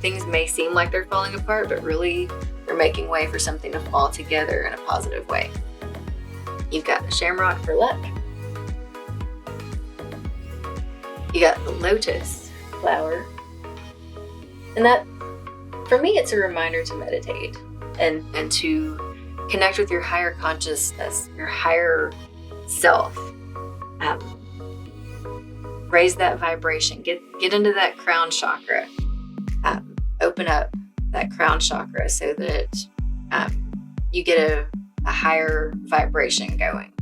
things may seem like they're falling apart, but really they're making way for something to fall together in a positive way. You've got the shamrock for luck. You got the lotus flower. And that, for me, it's a reminder to meditate and to connect with your higher consciousness, your higher self. Raise that vibration. Get into that crown chakra. Open up that crown chakra so that you get a higher vibration going.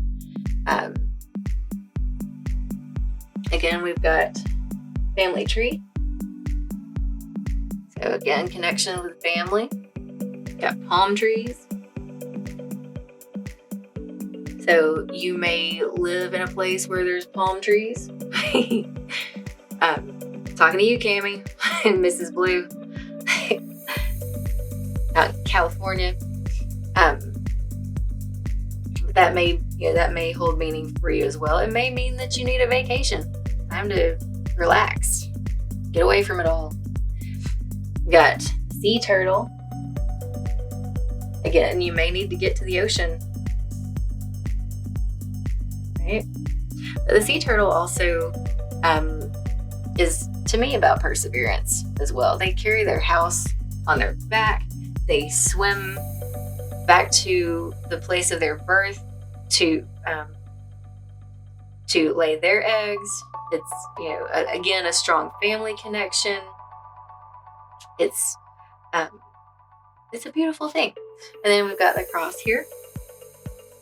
Again, we've got family tree. So again, connection with family. Got palm trees. So you may live in a place where there's palm trees. Talking to you, Cammie and Mrs. Blue. Out in California. That may hold meaning for you as well. It may mean that you need a vacation. Time to relax. Get away from it all. Got sea turtle. Again, you may need to get to the ocean. Right? But the sea turtle also is, to me, about perseverance as well. They carry their house on their back. They swim back to the place of their birth to lay their eggs. It's again a strong family connection. It's a beautiful thing. And then we've got the cross here.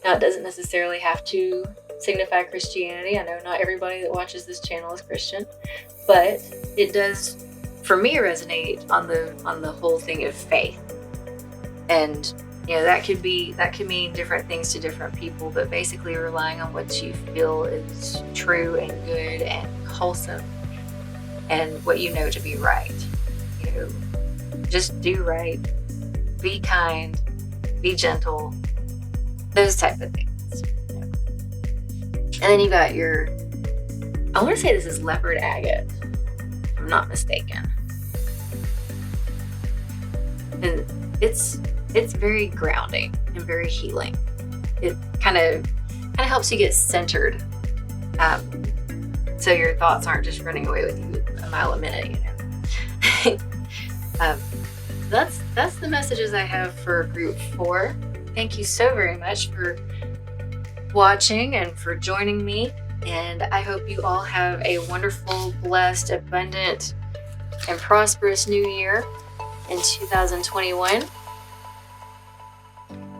Now, it doesn't necessarily have to signify Christianity. I know not everybody that watches this channel is Christian, but it does, for me, resonate on the whole thing of faith. And that could mean different things to different people, but basically relying on what you feel is true and good and wholesome, and what you know to be right. Just do right, be kind, be gentle, those type of things. And then you got I want to say this is leopard agate, if I'm not mistaken. And it's very grounding and very healing. It kind of helps you get centered, so your thoughts aren't just running away with you a mile a minute. That's the messages I have for group 4. Thank you so very much for watching and for joining me, and I hope you all have a wonderful, blessed, abundant, and prosperous new year in 2021.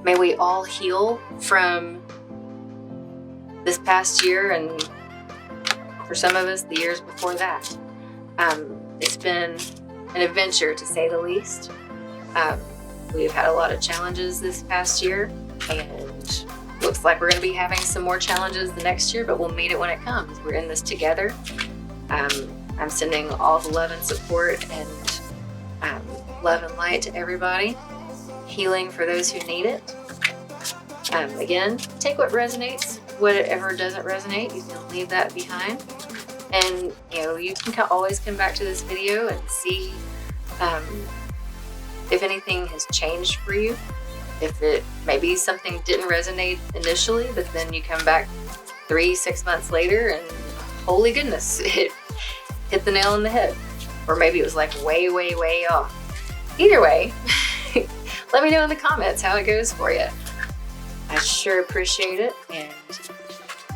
May we all heal from this past year, and for some of us, the years before that. It's been an adventure, to say the least. We've had a lot of challenges this past year, and looks like we're going to be having some more challenges the next year, but we'll meet it when it comes. We're in this together. I'm sending all the love and support and love and light to everybody. Healing for those who need it. Again, take what resonates. Whatever doesn't resonate, you can leave that behind. And you can always come back to this video and see if anything has changed for you. If it maybe something didn't resonate initially, but then you come back 3-6 months later and holy goodness, it hit the nail on the head. Or maybe it was like way, way, way off. Either way, let me know in the comments how it goes for you. I sure appreciate it. And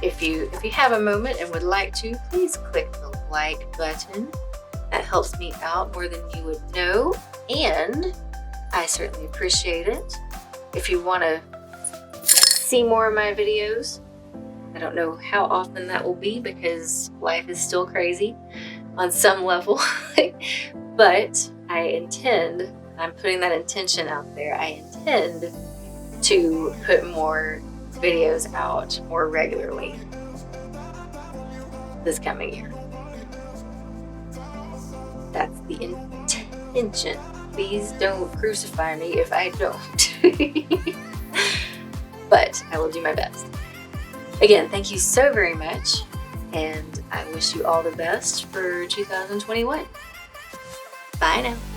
if you have a moment and would like to, please click the like button. That helps me out more than you would know. And I certainly appreciate it. If you want to see more of my videos, I don't know how often that will be because life is still crazy on some level. But I'm putting that intention out there. I intend to put more videos out more regularly this coming year. That's the intention. Please don't crucify me if I don't. But I will do my best. Again, thank you so very much, and I wish you all the best for 2021. Bye now.